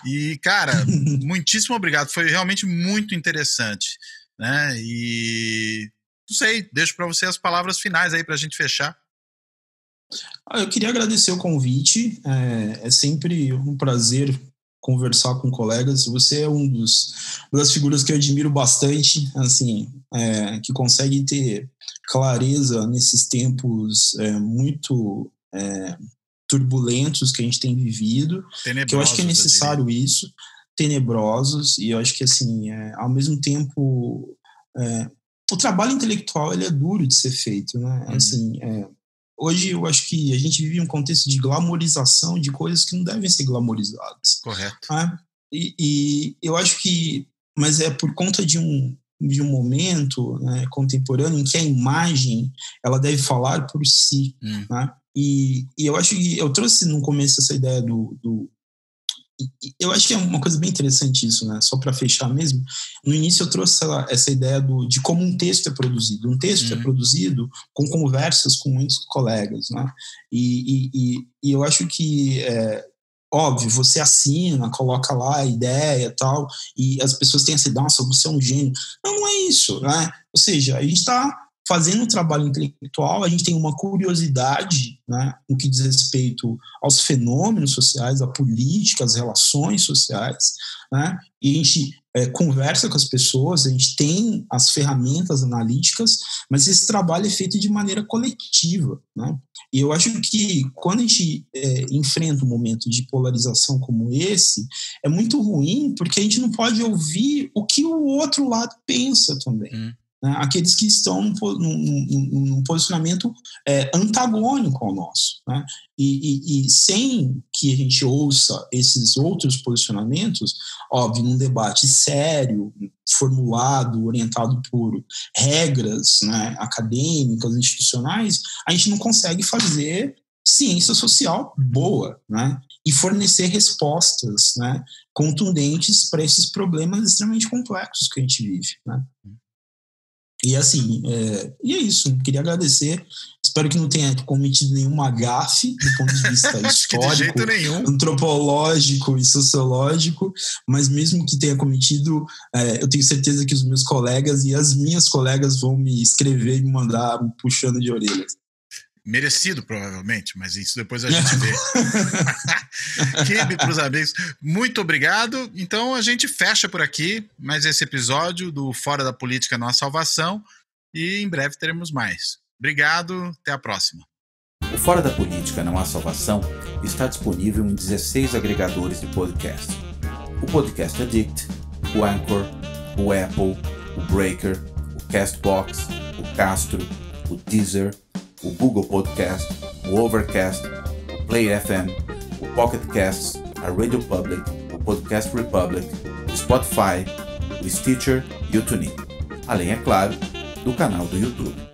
E, cara, muitíssimo obrigado. Foi realmente muito interessante, né? E não sei, deixo para você as palavras finais aí para a gente fechar. Eu queria agradecer o convite. É sempre um prazer conversar com colegas. Você é uma das figuras que eu admiro bastante, assim, que consegue ter clareza nesses tempos muito turbulentos que a gente tem vivido, tenebrosos, que eu acho que é necessário isso, tenebrosos, e eu acho que, assim, ao mesmo tempo, o trabalho intelectual, ele é duro de ser feito, né? Assim, hoje eu acho que a gente vive um contexto de glamorização de coisas que não devem ser glamorizadas. Correto. Né? E eu acho que, mas é por conta de um momento, né, contemporâneo em que a imagem ela deve falar por si. Né? E eu acho que eu trouxe no começo essa ideia eu acho que é uma coisa bem interessante isso, né? Só para fechar mesmo. No início eu trouxe essa ideia de como um texto é produzido. Um texto é produzido com conversas com muitos colegas, né? E eu acho que óbvio, você assina, coloca lá a ideia e tal, e as pessoas têm essa ideia, nossa, você é um gênio. Não é isso, né? Ou seja, a gente está fazendo um trabalho intelectual, a gente tem uma curiosidade, né, no que diz respeito aos fenômenos sociais, à política, às relações sociais, né, e a gente conversa com as pessoas, a gente tem as ferramentas analíticas, mas esse trabalho é feito de maneira coletiva, né? E eu acho que quando a gente enfrenta um momento de polarização como esse, é muito ruim porque a gente não pode ouvir o que o outro lado pensa também. Né? Aqueles que estão num posicionamento antagônico ao nosso. Né? E sem que a gente ouça esses outros posicionamentos, óbvio, num debate sério, formulado, orientado por regras, né, acadêmicas, institucionais, a gente não consegue fazer ciência social boa, né, e fornecer respostas, né, contundentes para esses problemas extremamente complexos que a gente vive, né. E assim, e é isso, queria agradecer, espero que não tenha cometido nenhuma gafe do ponto de vista histórico, antropológico e sociológico, mas mesmo que tenha cometido, eu tenho certeza que os meus colegas e as minhas colegas vão me escrever e me mandar puxando de orelhas. Merecido, provavelmente, mas isso depois a gente vê. Kibe, pros amigos, muito obrigado. Então a gente fecha por aqui mais esse episódio do Fora da Política Não Há Salvação e em breve teremos mais. Obrigado, até a próxima. O Fora da Política Não Há Salvação está disponível em 16 agregadores de podcast. O Podcast Addict, o Anchor, o Apple, o Breaker, o Castbox, o Castro, o Deezer, o Google Podcast, o Overcast, o Play FM, o Pocket Casts, a Radio Public, o Podcast Republic, o Spotify, o Stitcher e o TuneIn. Além, é claro, do canal do YouTube.